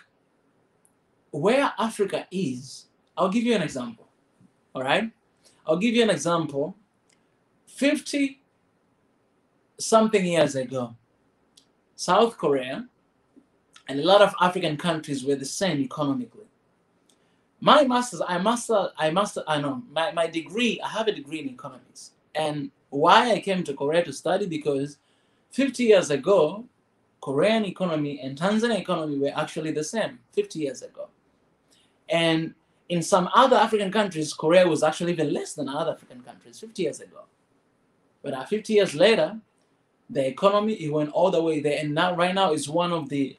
where Africa is, I'll give you an example. All right? I'll give you an example. 50 something years ago, South Korea and a lot of African countries were the same economically. My master's, my degree, I have a degree in economics. And why I came to Korea to study, because 50 years ago, Korean economy and Tanzania economy were actually the same 50 years ago. And in some other African countries, Korea was actually even less than other African countries 50 years ago. But 50 years later, the economy, it went all the way there. And now, right now, it's one of the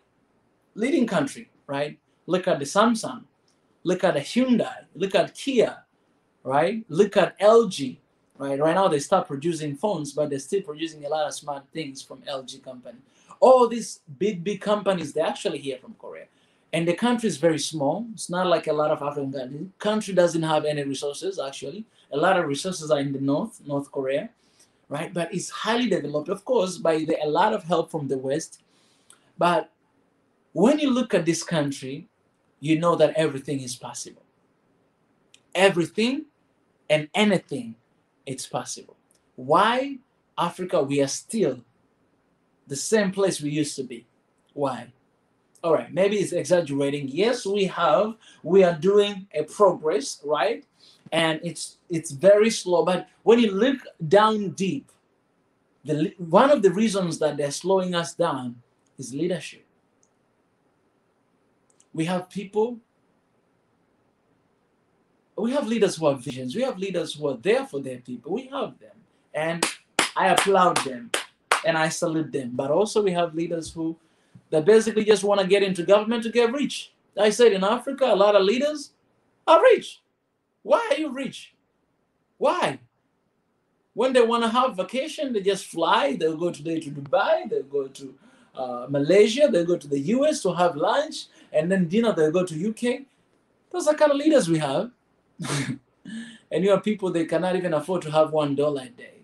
leading country, right? Look at the Samsung. Look at the Hyundai. Look at Kia, right? Look at LG, right? Right now, they start producing phones, but they're still producing a lot of smart things from LG company. All these big companies, they're actually here from Korea. And the country is very small. It's not like a lot of African countries. The country doesn't have any resources, actually. A lot of resources are in the North Korea, right? But it's highly developed, of course, by a lot of help from the West. But when you look at this country, you know that everything is possible. Everything and anything, it's possible. Why? Africa, we are still the same place we used to be. Why? All right, maybe it's exaggerating. Yes, we are doing a progress, right? And it's very slow. But when you look down deep, One of the reasons that they're slowing us down is leadership. We have leaders who have visions. We have leaders who are there for their people. We have them. And I applaud them and I salute them. But also we have leaders who that basically just want to get into government to get rich. I said in Africa, a lot of leaders are rich. Why are you rich? Why? When they want to have vacation, they just fly. They'll go today to Dubai. They'll go to Malaysia. They'll go to the US to have lunch. And then dinner, they'll go to UK. Those are kind of leaders we have. And you have people, they cannot even afford to have $1 a day.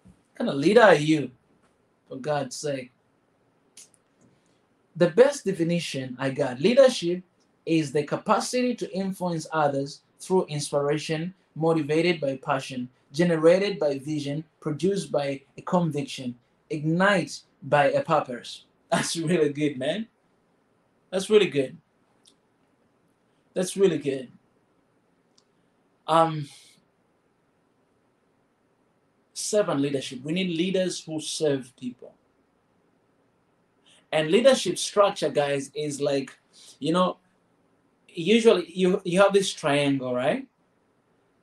What kind of leader are you? For God's sake. The best definition I got, leadership is the capacity to influence others through inspiration, motivated by passion, generated by vision, produced by a conviction, ignite by a purpose. That's really good, man. That's really good. That's really good. Servant leadership. We need leaders who serve people. And leadership structure, guys, is like, usually you have this triangle, right?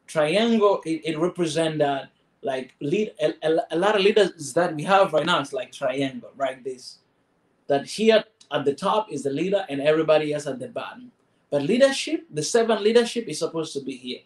Triangle, it represents that, like, a lot of leaders that we have right now, it's like triangle, right? That here at the top is the leader and everybody else at the bottom. But leadership, the servant leadership is supposed to be here.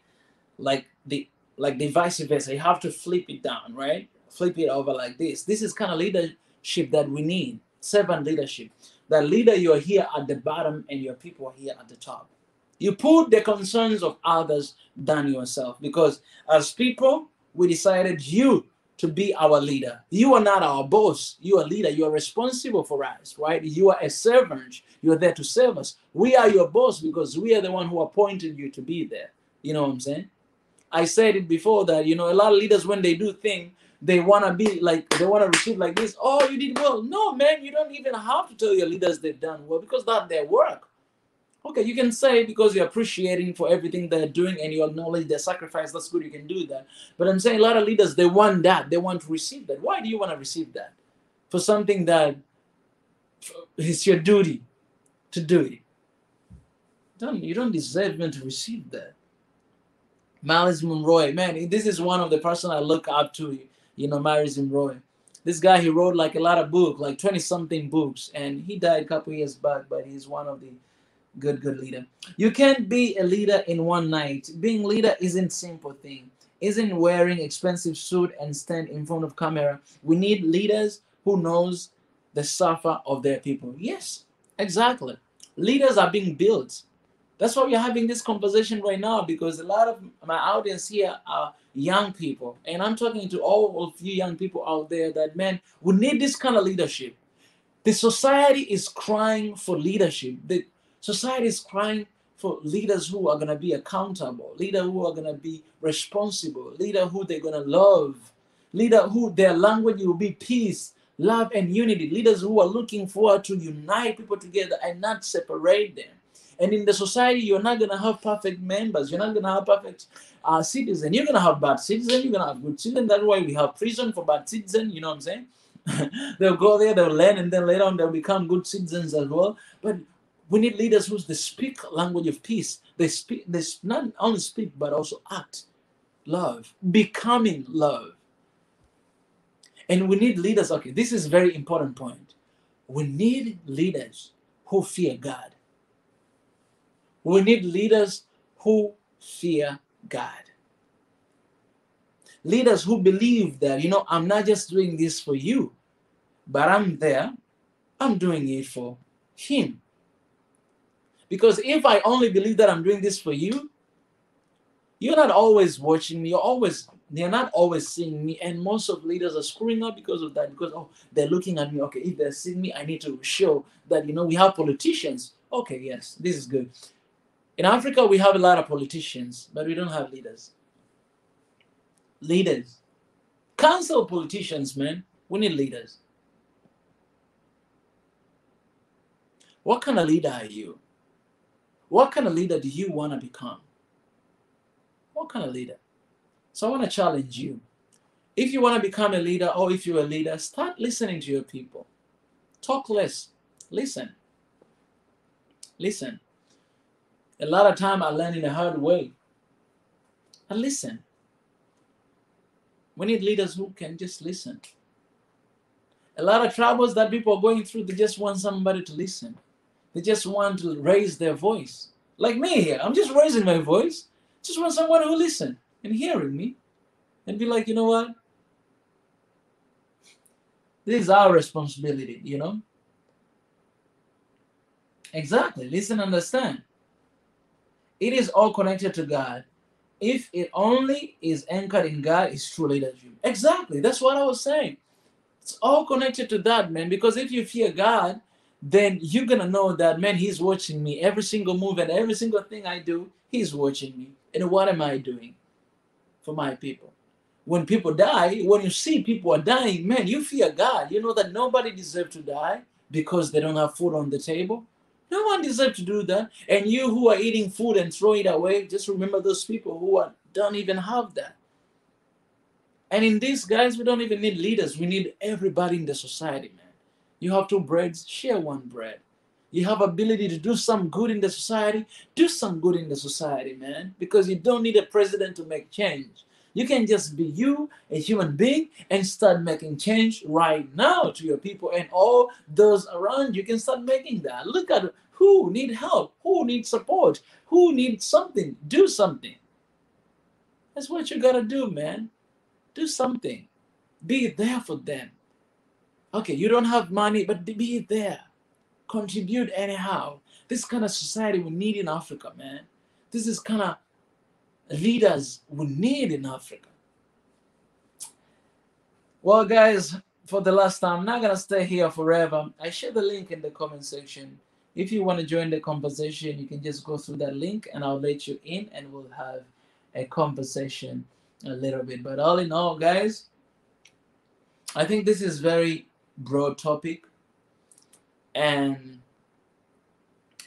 Like the vice versa. You have to flip it down, right? Flip it over like this. This is kind of leadership that we need. Servant leadership. That leader, you are here at the bottom and your people are here at the top. You put the concerns of others than yourself, because as people, we decided you to be our leader. You are not our boss. You are leader. You are responsible for us, right? You are a servant. You are there to serve us. We are your boss because we are the one who appointed you to be there. You know what I'm saying? I said it before that, a lot of leaders, when they do things, they want to be like, they want to receive like this. Oh, you did well. No, man, you don't even have to tell your leaders they've done well, because that's their work. Okay, you can say because you're appreciating for everything they're doing and you acknowledge their sacrifice. That's good. You can do that. But I'm saying a lot of leaders, they want that. They want to receive that. Why do you want to receive that? For something that it's your duty to do it. You don't deserve even to receive that. Miles Monroe, man, this is one of the person I look up to, Miles Monroe. This guy, he wrote like a lot of books, like 20-something books, and he died a couple years back, but he's one of the good leader. You can't be a leader in one night. Being leader isn't simple thing. Isn't wearing expensive suit and stand in front of camera. We need leaders who knows the suffer of their people. Yes, exactly. Leaders are being built. That's why we're having this conversation right now, because a lot of my audience here are young people. And I'm talking to all of you young people out there that, man, we need this kind of leadership. The society is crying for leadership. The society is crying for leaders who are going to be accountable, leaders who are going to be responsible, leaders who they're going to love, leaders who their language will be peace, love, and unity, leaders who are looking forward to unite people together and not separate them. And in the society, you're not going to have perfect members. You're not going to have perfect citizens. You're going to have bad citizens. You're going to have good citizens. That's why we have prison for bad citizens. You know what I'm saying? They'll go there, they'll learn, and then later on they'll become good citizens as well. But we need leaders who speak language of peace. They not only speak, but also act love, becoming love. And we need leaders. Okay, this is a very important point. We need leaders who fear God. We need leaders who fear God. Leaders who believe that, I'm not just doing this for you, but I'm doing it for Him. Because if I only believe that I'm doing this for you, you're not always watching me. They're not always seeing me. And most of leaders are screwing up because of that. Because, they're looking at me. Okay, if they're seeing me, I need to show that, we have politicians. Okay, yes, this is good. In Africa, we have a lot of politicians, but we don't have leaders. Leaders. Cancel politicians, man. We need leaders. What kind of leader are you? What kind of leader do you want to become? What kind of leader? So I want to challenge you. If you want to become a leader, or if you're a leader, start listening to your people. Talk less. Listen. Listen. A lot of time I learn in a hard way. And listen. We need leaders who can just listen. A lot of troubles that people are going through, they just want somebody to listen. They just want to raise their voice. Like me here, I'm just raising my voice. Just want someone who listen and hearing me and be like, you know what? This is our responsibility, you know? Exactly. Listen, understand. It is all connected to God. If it only is anchored in God, it's true leadership. Exactly. That's what I was saying. It's all connected to that, man. Because if you fear God, then you're going to know that, man, He's watching me. Every single move and every single thing I do, He's watching me. And what am I doing for my people? When people die, when you see people are dying, man, you fear God. You know that nobody deserves to die because they don't have food on the table. No one deserves to do that. And you who are eating food and throw it away, just remember those people who don't even have that. And in this, guys, we don't even need leaders. We need everybody in the society, man. You have two breads, share one bread. You have ability to do some good in the society, do some good in the society, man. Because you don't need a president to make change. You can just be you, a human being, and start making change right now to your people and all those around you can start making that. Look at who need help, who needs support, who needs something. Do something. That's what you gotta do, man. Do something. Be there for them. Okay, you don't have money, but be there. Contribute anyhow. This kind of society we need in Africa, man. This is kind of leaders we need in Africa. Well, guys, for the last time, I'm not gonna stay here forever. I share the link in the comment section. If you want to join the conversation, you can just go through that link and I'll let you in and we'll have a conversation a little bit. But all in all, guys, I think this is very broad topic, and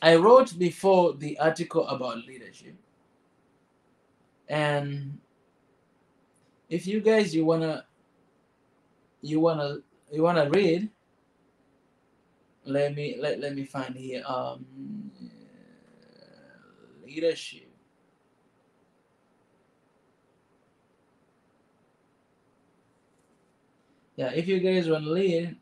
I wrote before the article about leadership. And if you guys you wanna read, let me find here leadership. Yeah, if you guys want to lead,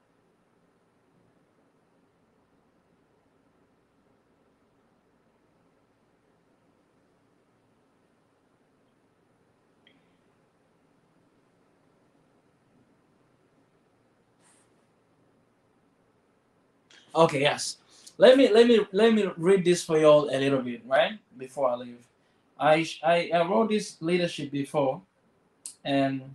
okay, yes. Let me read this for y'all a little bit, right? Before I leave. I wrote this leadership before, and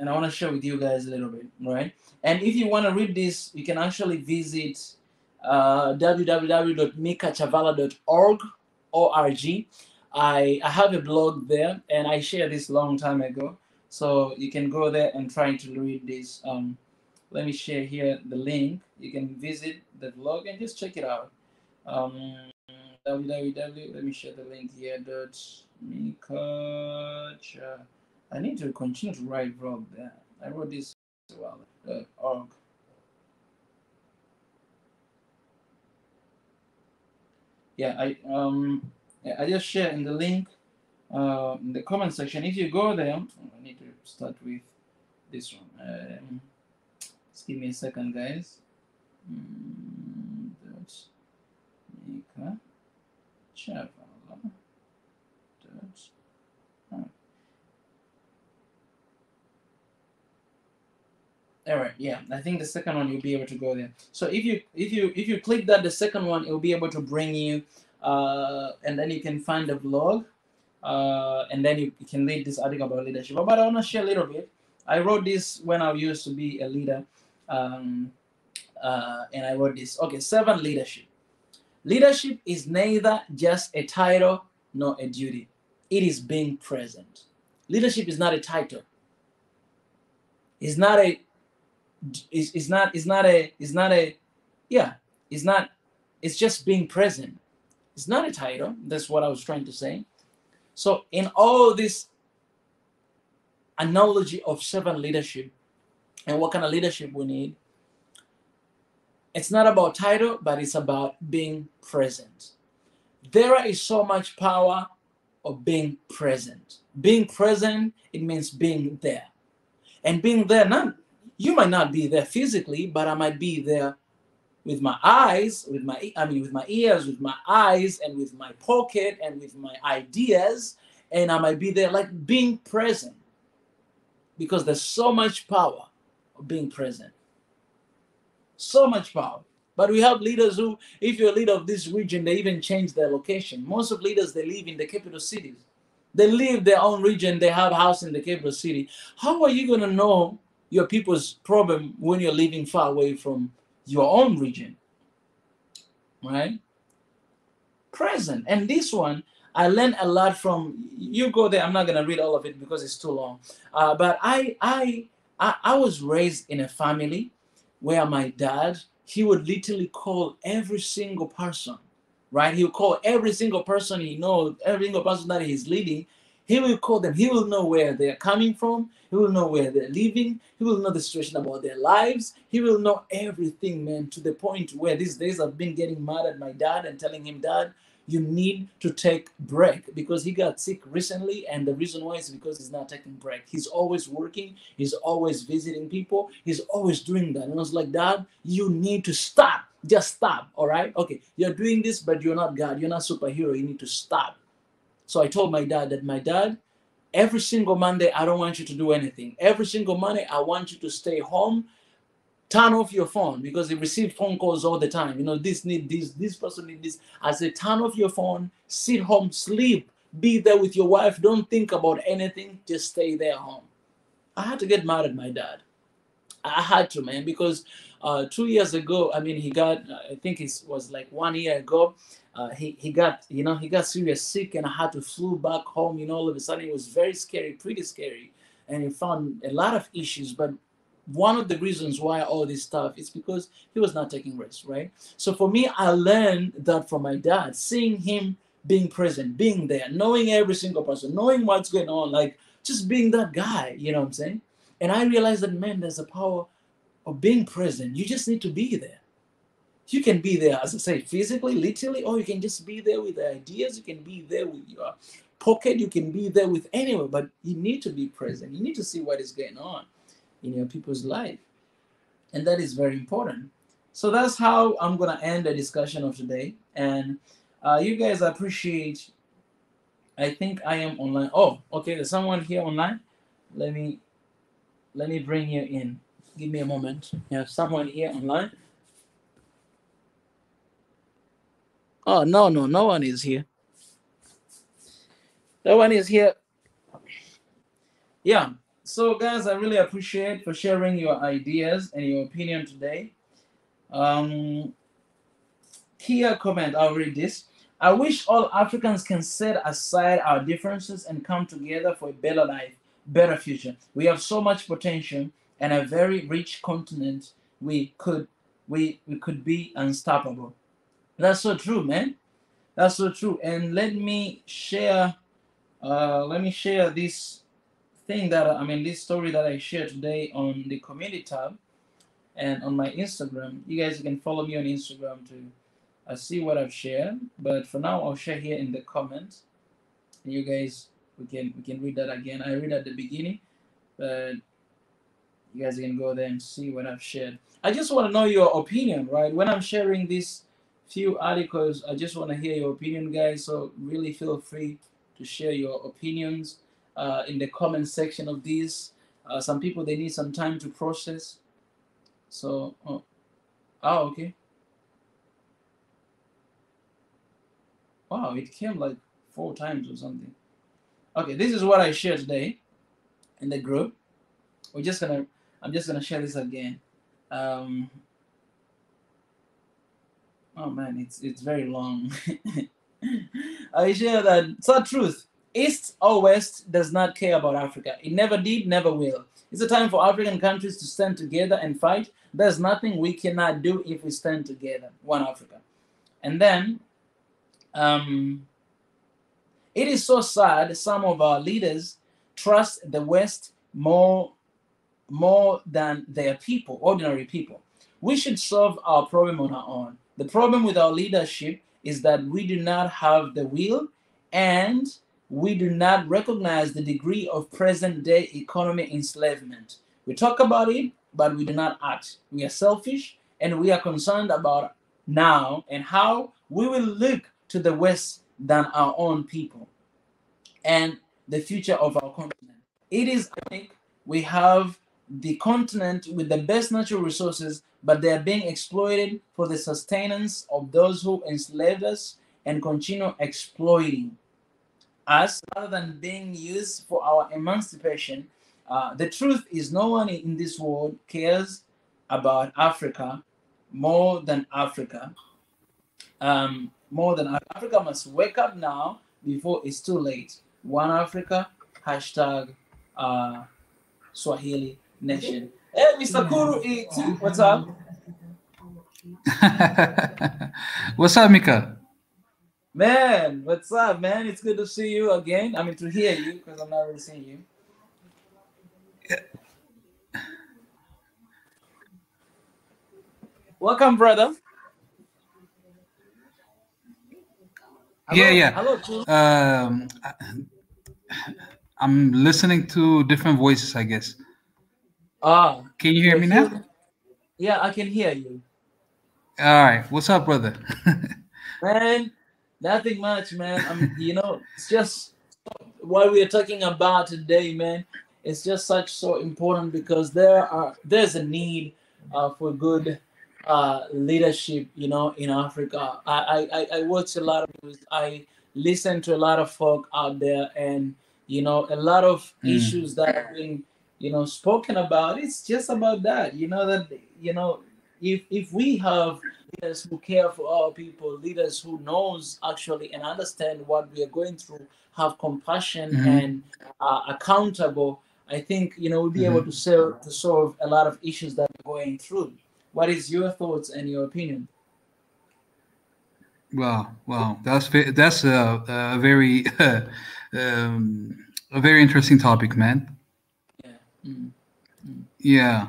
I want to share with you guys a little bit, right? And if you want to read this, you can actually visit www.mikachavala.org. I have a blog there, and I shared this long time ago, so you can go there and try to read this. Let me share here the link. You can visit the blog and just check it out. www. Let me share the link here. Mikacha. I need to continue to write blog there. I wrote this as well. Org. Yeah, I just share in the link in the comment section. If you go there, I need to start with this one. Just give me a second, guys. That's Mika Chavala. All right, yeah, I think the second one you'll be able to go there. So if you click that, the second one, it'll be able to bring you, and then you can find the blog, and then you can read this article about leadership. But I want to share a little bit. I wrote this when I used to be a leader, and I wrote this. Okay, 7 leadership. Leadership is neither just a title nor a duty. It is being present. Leadership is not a title. It's not a it's just being present. It's not a title. That's what I was trying to say. So in all this analogy of servant leadership and what kind of leadership we need, it's not about title, but it's about being present. There is so much power of being present. Being present, it means being there. And being there, not you might not be there physically, but I might be there with my eyes, with my ears, with my eyes, and with my pocket, and with my ideas, and I might be there, like being present, because there's so much power of being present. So much power. But we have leaders who, if you're a leader of this region, they even change their location. Most of leaders, they live in the capital cities. They live their own region. They have a house in the capital city. How are you going to know your people's problem when you're living far away from your own region? Right? Present. And this one, I learned a lot from. You go there. I'm not going to read all of it because it's too long. But I was raised in a family where my dad, he would literally call every single person, right? He would call every single person he knows, every single person that he's leading. He will call them. He will know where they're coming from. He will know where they're living. He will know the situation about their lives. He will know everything, man, to the point where these days I've been getting mad at my dad and telling him, Dad, you need to take break, because he got sick recently, and the reason why is because he's not taking break. He's always working, he's always visiting people, he's always doing that. And I was like, Dad, you need to stop. Just stop. All right, okay, you're doing this, but you're not God, you're not superhero, you need to stop. So I told my dad that, my dad, every single Monday I don't want you to do anything. Every single Monday I want you to stay home. Turn off your phone, because they receive phone calls all the time. This need this person need this. I said, turn off your phone, sit home, sleep, be there with your wife. Don't think about anything. Just stay there home. I had to get mad at my dad. I had to, man, because 2 years ago, I mean, he got, I think it was like 1 year ago, he got, he got serious sick, and I had to flew back home. All of a sudden, it was very scary, pretty scary, and he found a lot of issues. But one of the reasons why all this stuff is because he was not taking rest, right? So for me, I learned that from my dad, seeing him being present, being there, knowing every single person, knowing what's going on, like just being that guy, you know what I'm saying? And I realized that, man, there's a power of being present. You just need to be there. You can be there, as I say, physically, literally, or you can just be there with ideas. You can be there with your pocket. You can be there with anyone, but you need to be present. You need to see what is going on in your people's life, and that is very important. So that's how I'm gonna end the discussion of today. And you guys, appreciate. I think I am online. Oh, okay, there's someone here online. Let me bring you in. Give me a moment. You have someone here online. Oh, no one is here. No one is here. Yeah. So guys, I really appreciate for sharing your ideas and your opinion today. Here comment, I'll read this. I wish all Africans can set aside our differences and come together for a better life, better future. We have so much potential and a very rich continent. We could be unstoppable. That's so true, man. That's so true. And let me share this thing that this story that I shared today on the community tab and on my Instagram. You guys can follow me on Instagram to see what I've shared. But for now, I'll share here in the comments. And you guys, we can read that again. I read at the beginning, but you guys can go there and see what I've shared. I just want to know your opinion, right? When I'm sharing these few articles, I just want to hear your opinion, guys. So really feel free to share your opinions in the comment section of these. Some people, they need some time to process. So, okay. Wow, it came like 4 times or something. Okay, this is what I shared today in the group. I'm just gonna share this again. Oh man, it's very long. I share that it's not truth. East or West does not care about Africa. It never did, never will. It's a time for African countries to stand together and fight. There's nothing we cannot do if we stand together. One Africa. And then It is so sad some of our leaders trust the West more than their people, ordinary people. We should solve our problem on our own. The problem with our leadership is that we do not have the will, and we do not recognize the degree of present day economy enslavement. We talk about it, but we do not act. We are selfish, and we are concerned about now and how we will look to the West than our own people and the future of our continent. It is ironic we have the continent with the best natural resources, but they are being exploited for the sustenance of those who enslaved us and continue exploiting us rather than being used for our emancipation. The truth is, no one in this world cares about Africa more than Africa. More than Africa must wake up now before it's too late. One Africa, hashtag Swahili Nation. Hey, Mr. Kuru, what's up? What's up, Mika? Man, what's up, man? It's good to see you again. I mean, to hear you, because I'm not really seeing you. Welcome, brother. Hello, Yeah. hello. I'm listening to different voices, I guess. Can you hear You're me here? now? Yeah, I can hear you. All right. What's up, brother? Man, nothing much, man. It's just what we are talking about today, man. It's just so important because there's a need for good leadership, in Africa. I watch a lot of news. I listen to a lot of folk out there, and a lot of Mm, issues that have been spoken about. It's just about that, that if we have leaders who care for our people, leaders who knows actually and understand what we are going through, have compassion hmm and accountable, I think we'll be able to hmm solve a lot of issues that we're going through. What is your thoughts and your opinion? Wow. That's a very a very interesting topic, man. Yeah. Mm, mm. Yeah.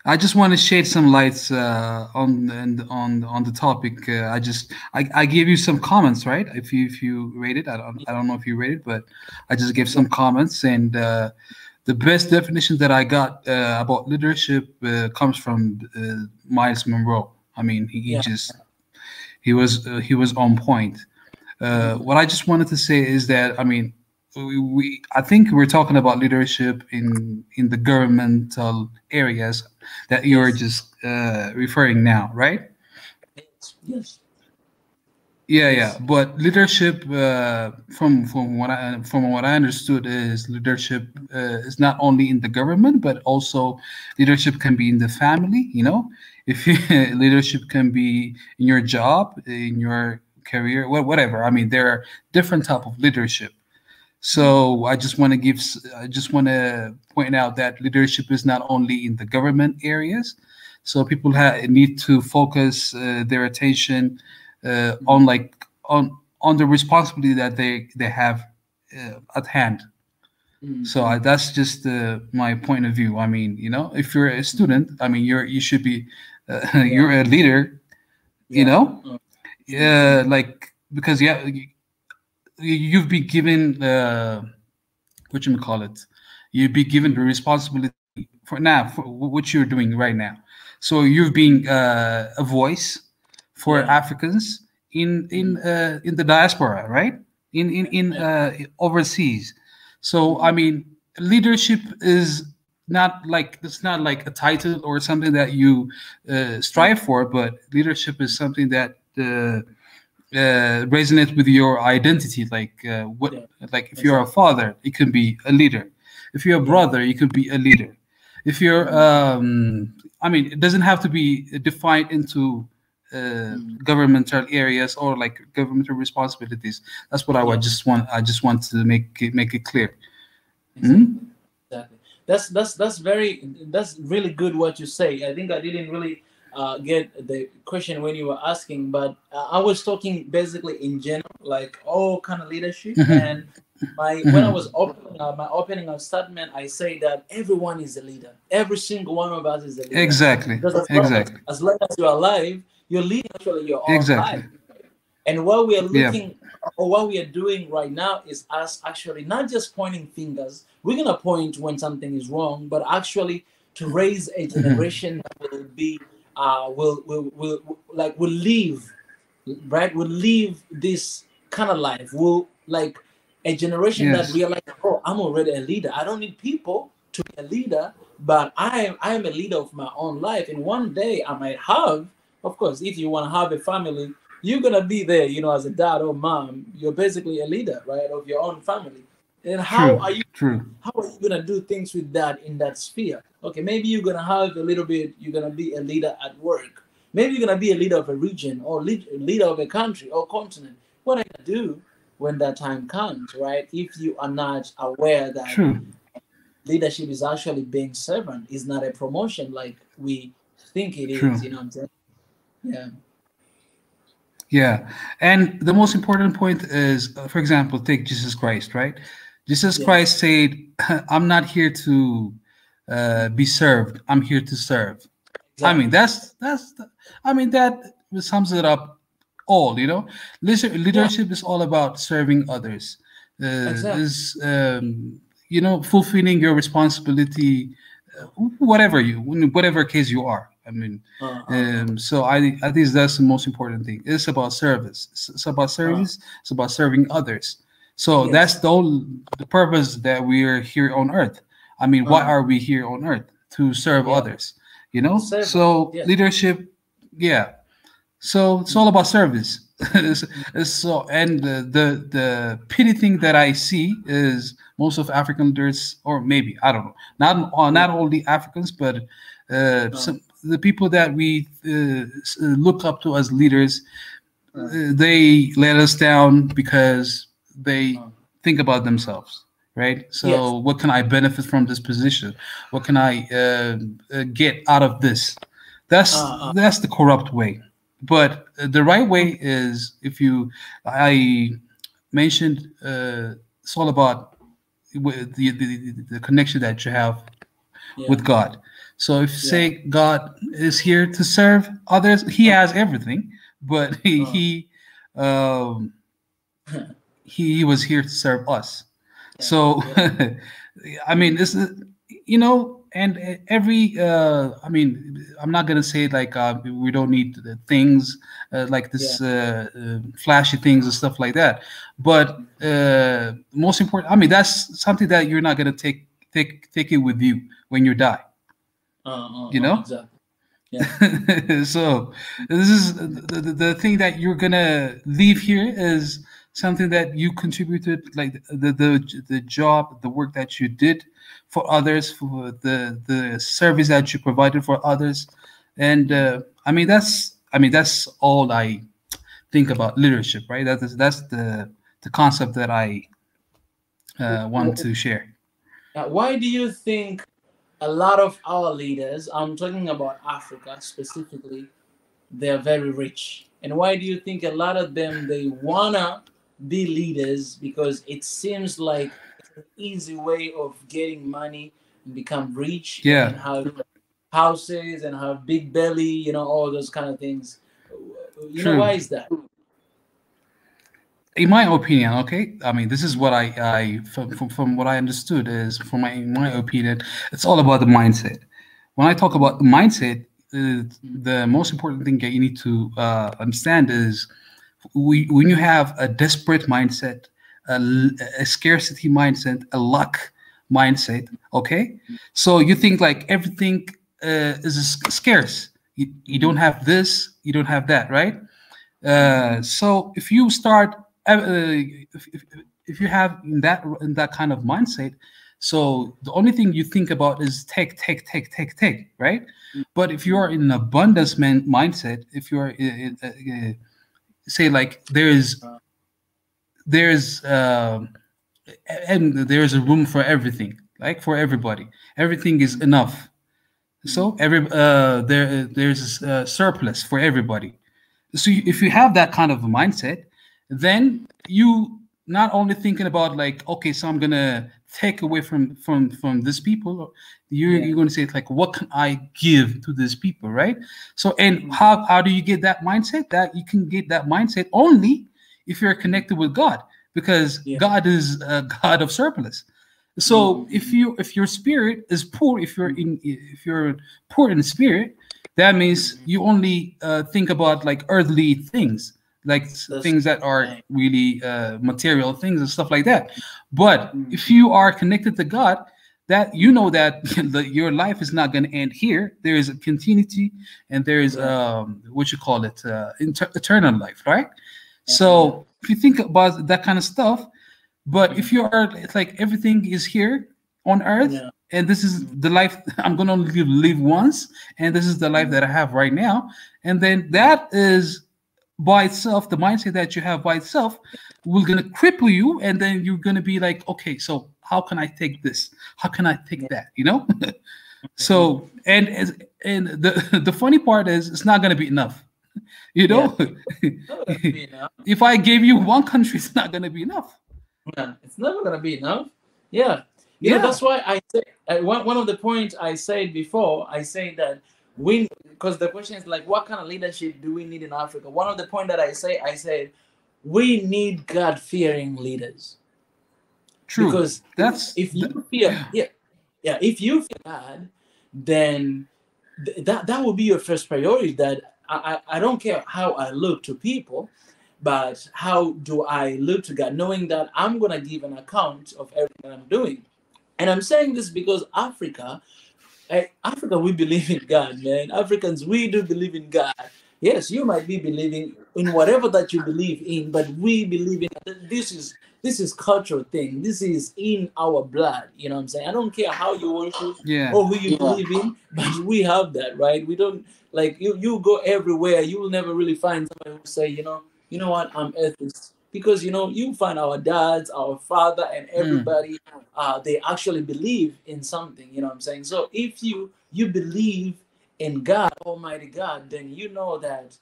I just want to shed some lights on the topic. I gave you some comments, right? If you read it, I don't know if you read it, but I just gave Yeah. some comments, and the best definition that I got about leadership comes from Miles Monroe. I mean, Yeah. he was on point. Mm, What I just wanted to say is that, I mean, we I think we're talking about leadership in the governmental areas that you're yes. just referring now, right? Yes. Yes. Yeah. Yes. But leadership, from what I understood, is leadership is not only in the government, but also leadership can be in the family. You know, if you, leadership can be in your job, in your career, whatever. I mean, there are different type of leadership. Mm, So I just want to point out that leadership is not only in the government areas. So people need to focus their attention mm, on on the responsibility that they have at hand. mm, So mm. that's just my point of view. I mean, you know, if you're a student, I mean, you should be Yeah. you're a leader. You Yeah. know, Mm, mm. like because you've been given what you call it, you'd be given the responsibility for now for what you're doing right now. So you're being a voice for Yeah. Africans Mm, in the diaspora, right? In yeah. overseas. So I Mm, mean, leadership is not like it's not like a title or something that you mm. strive for, but leadership is something that resonate with your identity, Yeah. like if you're a Exactly. father you can be a leader, if you're a Yeah. brother you could be a leader, if you're Mm, I mean it doesn't have to be defined into mm. governmental areas or like governmental responsibilities. That's what Yeah. I just want to make it clear. Exactly. Mhm. Exactly. That's really good what you say. I think I didn't really get the question when you were asking, but I was talking basically in general, like all kind of leadership. Hmm. And my when I Hmm. was opening my opening of statement, I say that everyone is a leader. Every single one of us is a leader, Exactly. because Exactly. as long as you're alive, you're leading actually your own life. Exactly. And what we are Yeah. looking, or what we are doing right now, is us actually not just pointing fingers. We're gonna point when something is wrong, but actually to raise a Hmm. generation that will be, will like will live, right? Will live this kind of life. Will like a generation that Yes. realize, oh, I'm already a leader. I don't need people to be a leader, but I am a leader of my own life. And one day I might have, of course, if you want to have a family, you're gonna be there, as a dad or mom. You're basically a leader, right, of your own family. And True. True. how are you gonna do things with that in that sphere? Okay, maybe you're gonna have a little bit. You're gonna be a leader at work. Maybe you're gonna be a leader of a region, or leader of a country or continent. What are you gonna do when that time comes, right? If you are not aware that True. leadership is actually being servant, is not a promotion like we think it True. is. You know what I'm saying? Yeah. Yeah. And the most important point is, for example, take Jesus Christ, right? Jesus Yeah. Christ said, I'm not here to be served. I'm here to serve. I mean, Exactly. I mean, that sums it up all, Yeah. Leadership is all about serving others, Exactly. is, fulfilling your responsibility, whatever case you are. I mean, so I think that's the most important thing. It's about service. It's about uh, service. It's about serving others. So yes. that's the purpose that we are here on earth. I mean, why Uh, are we here on earth? To serve yeah. others, Servant. so Yes. leadership, yeah, so it's all about service. So, and the pity thing that I see is most of African leaders, or maybe I don't know, Yeah. not only Africans, but Uh, the people that we look up to as leaders, uh, they let us down because they uh, think about themselves, right? yes. So what can I benefit from this position? What can I get out of this? that's Uh, uh, that's the corrupt way. But the right way is, if you I mentioned, it's all about the connection that you have yeah. with God. So if, Yeah. say, God is here to serve others, He Uh, has everything, but uh, um, he was here to serve us. yeah. So Yeah. I mean, this is, and every I mean, I'm not gonna say like we don't need the things like Yeah. this flashy things and stuff like that, but most important, I mean, that's something that you're not gonna take it with you when you die, you know. Exactly. Yeah. So this is the thing that you're gonna leave here is something that you contributed, like the job, the work that you did for others, for the service that you provided for others. And that's all I think about leadership, right? That's the concept that I want to share. Why do you think a lot of our leaders, I'm talking about Africa specifically, they're very rich? And why do you think a lot of them, they wanna be leaders? Because it seems like it's an easy way of getting money and become rich and Yeah. have houses and have big belly, all those kind of things. Why True. is that? In my opinion, okay, I mean, this is what I from what I understood is, from my opinion, it's all about the mindset. When I talk about the mindset, the most important thing that you need to understand is, when you have a desperate mindset, a scarcity mindset, a luck mindset, okay, so you think like everything is scarce. You don't have this, you don't have that, right? So if you start, if you have in that kind of mindset, so the only thing you think about is take, right? But if you are in an abundance mindset, if you are say like there's and there's a room for everything, like for everybody, everything is enough. So there's a surplus for everybody. So if you have that kind of a mindset, then you not only thinking about like, okay, so I'm gonna take away from these people. You're Yeah. going to say like, what can I give to these people, right? So and Mhm. how do you get that mindset? That you can get that mindset only if you're Mhm. connected with God, because Yeah. God is a God of surplus. So Mhm. if your spirit is poor, Mhm. if you're poor in spirit, that means Mhm. you only think about like earthly things, like That's things that are right. really material things and stuff like that. But Mhm. if you are connected to God, that you know that your life is not going to end here. There is a continuity, and there is Right. what you call it, eternal life, right? Yeah. So if you think about that kind of stuff, but Mhm. if you are, it's like everything is here on earth, Yeah. and this is Mhm. the life I'm gonna live once, and this is the life Mhm. that I have right now, and then Mhm. that is by itself, the mindset that you have by itself will gonna cripple you, and then you're gonna be like, okay, so how can I take this? How can I take Yeah. that? You know? Mhm. So and the funny part is it's not gonna be enough. You Yeah. know, Never gonna be enough. if I gave you one country, it's not gonna be enough. Yeah. It's never gonna be enough. Yeah. Yeah. That's why I say one of the points I said before. I say that because the question is like, what kind of leadership do we need in Africa? One of the point that I said, we need God fearing leaders True. because That's if you fear, yeah. yeah, yeah, if you fear God, then that will be your first priority. That I don't care how I look to people, but how do I look to God, knowing that I'm gonna give an account of everything that I'm doing. And I'm saying this because Africa, we believe in God, man. Africans, we do believe in God. Yes, you might be believing in whatever that you believe in, but we believe in this is cultural thing. This is in our blood. You know what I'm saying? I don't care how you worship Yeah. or who you believe in, but we have that, right? We don't like you go everywhere, you will never really find somebody who say, you know what, I'm atheist. Because you find our dads, our father, and Mm. everybody they actually believe in something. You know what I'm saying? So if you believe in God, Almighty God, then you know that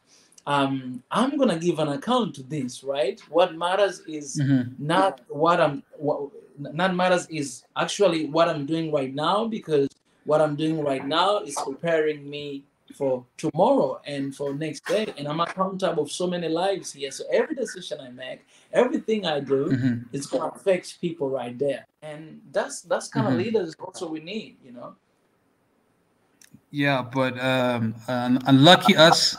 I'm gonna give an account to this, right? What matters is Hmm. not not matters is actually what I'm doing right now, because what I'm doing right now is preparing me for tomorrow and for next day, and I'm accountable for so many lives here. So every decision I make, everything I do, Hmm. it's gonna affect people right there, and that's kind of Hmm. leaders also we need. Yeah, but unlucky us.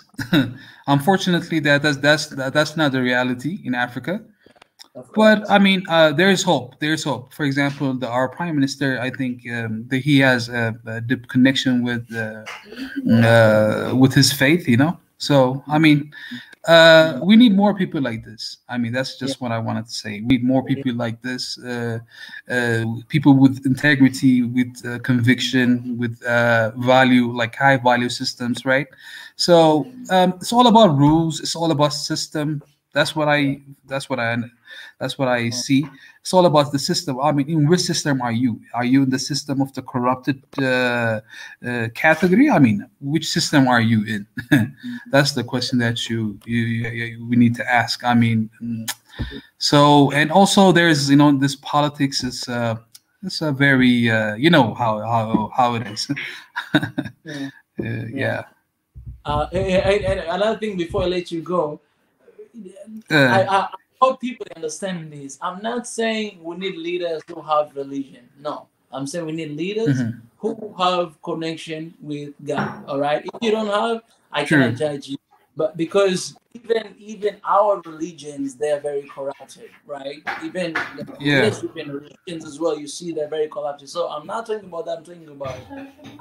Unfortunately, that's not the reality in Africa. Of But I course. mean, there is hope. There is hope. For example, our prime minister, I think that he has a deep connection with his faith. So I mean, Mhm. we need more people like this. I mean, that's Yeah, just what I wanted to say. We need more yeah, people like this, people with integrity, with conviction, with value, like high value systems, right? So it's all about rules. It's all about system. That's what yeah. I. That's what I. That's what I see. It's all about the system. I mean, in which system are you? Are you in the system of the corrupted category? I mean, which system are you in? Mhm. That's the question that we need to ask. I mean, so and also there's this politics is it's a very how it is. Yeah, yeah. Yeah. And another thing before I let you go, Uh, I hope people understand this. I'm not saying we need leaders who have religion. No, I'm saying we need leaders mhm. who have connection with God. All right. If you don't have, I cannot True. judge you. But because even our religions, they are very corrupted, right? Even the Yeah. leadership in religions as well, you see they're very corrupted. So I'm not talking about that. I'm talking about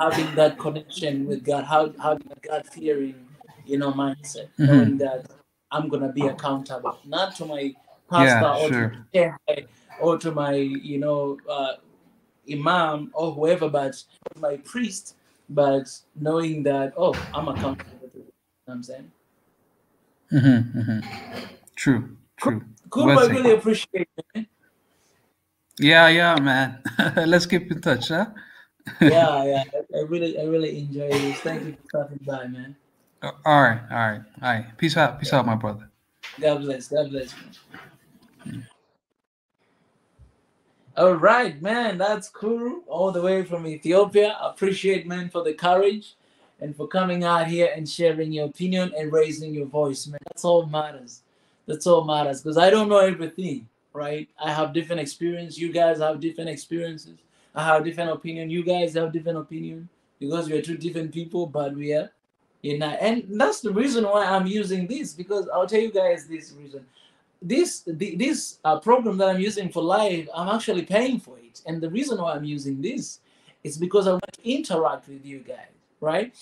having that connection with God, having a God fearing, mindset, knowing Hmm. that I'm gonna be accountable, not to my pastor Yeah. or to Sure. my sheikh or to my imam or whoever, but my priest, but knowing that I'm accountable to it. You know what I'm saying? Hmm. Hmm. True. Cool, True. cool. Well I said. really appreciate it, man. Yeah. Yeah, man. Let's keep in touch, huh? Yeah, yeah. I really enjoy this. Thank you for stopping by, man. All right, all right, all right. Peace out, my brother. God bless. God bless, man. All right, man. That's cool. All the way from Ethiopia. Appreciate, man, for the courage and for coming out here and sharing your opinion and raising your voice, man. That's all matters. That's all matters. Because I don't know everything, right? I have different experience. You guys have different experiences. I have different opinion. You guys have different opinion because we are two different people, but we are united. And that's the reason why I'm using this because I'll tell you guys this reason this program that I'm using for live, I'm actually paying for it, and the reason why I'm using this is because I want to interact with you guys, right?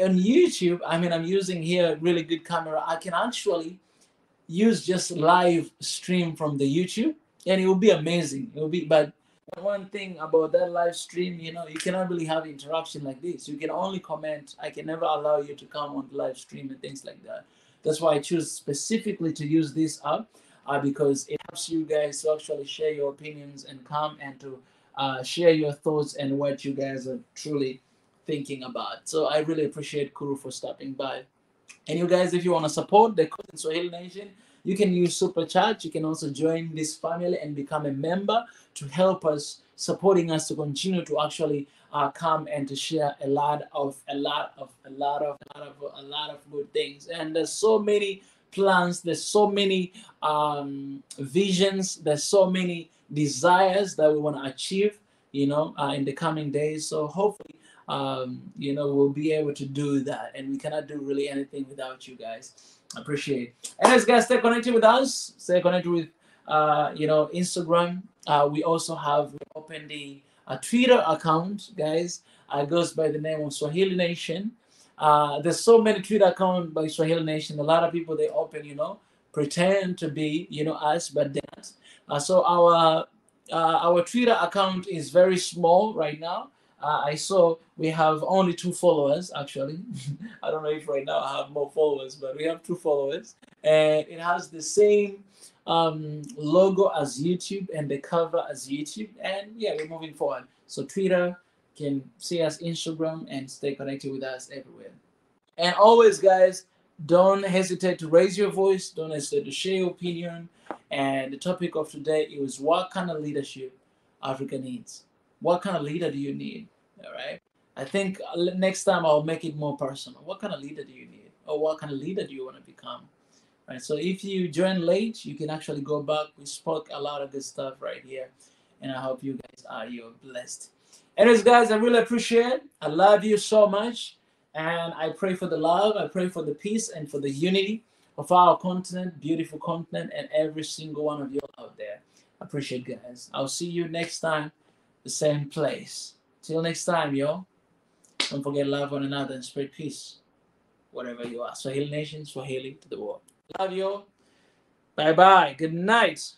On YouTube, I mean, I'm using here really good camera. I can actually use just live stream from the YouTube, and it will be amazing. It will be, but one thing about that live stream, you cannot really have interaction like this. You can only comment. I can never allow you to come on the live stream and things like that. That's why I choose specifically to use this app because it helps you guys to actually share your opinions and come and to share your thoughts and what you guys are truly thinking about. So I really appreciate Kuru for stopping by. And you guys, if you want to support the Code in Swahili Nation, you can use Super Chat. You can also join this family and become a member to help us, supporting us to continue to actually come and to share a lot of good things. And there's so many plans. There's so many visions. There's so many desires that we want to achieve. In the coming days. So hopefully we'll be able to do that. And we cannot do really anything without you guys. Appreciate it. And as guys, stay connected with us. Stay connected with, Instagram. We also have opened the Twitter account, guys. Goes by the name of Swahili Nation. There's so many Twitter accounts by Swahili Nation. A lot of people they open, pretend to be, us, but they're not. So our Twitter account is very small right now. I saw we have only 2 followers actually. I don't know if right now I have more followers, but we have 2 followers, and it has the same logo as YouTube and the cover as YouTube. And yeah, we're moving forward. So Twitter can see us, Instagram, and stay connected with us everywhere. And always, guys, don't hesitate to raise your voice. Don't hesitate to share your opinion. And the topic of today is what kind of leadership Africa needs. What kind of leader do you need? All right. I think next time I'll make it more personal. What kind of leader do you need? Or what kind of leader do you want to become? Right. So if you join late, you can actually go back. We spoke a lot of good stuff right here. And I hope you guys you're blessed. Anyways, guys, I really appreciate it. I love you so much. And I pray for the love, I pray for the peace and for the unity of our continent, beautiful continent, and every single one of you out there. I appreciate it, guys. I'll see you next time, the same place. Till next time, yo. Don't forget love one another and spread peace wherever you are. Swahili Nation, Swahili to the world. Love you. Bye bye. Good night.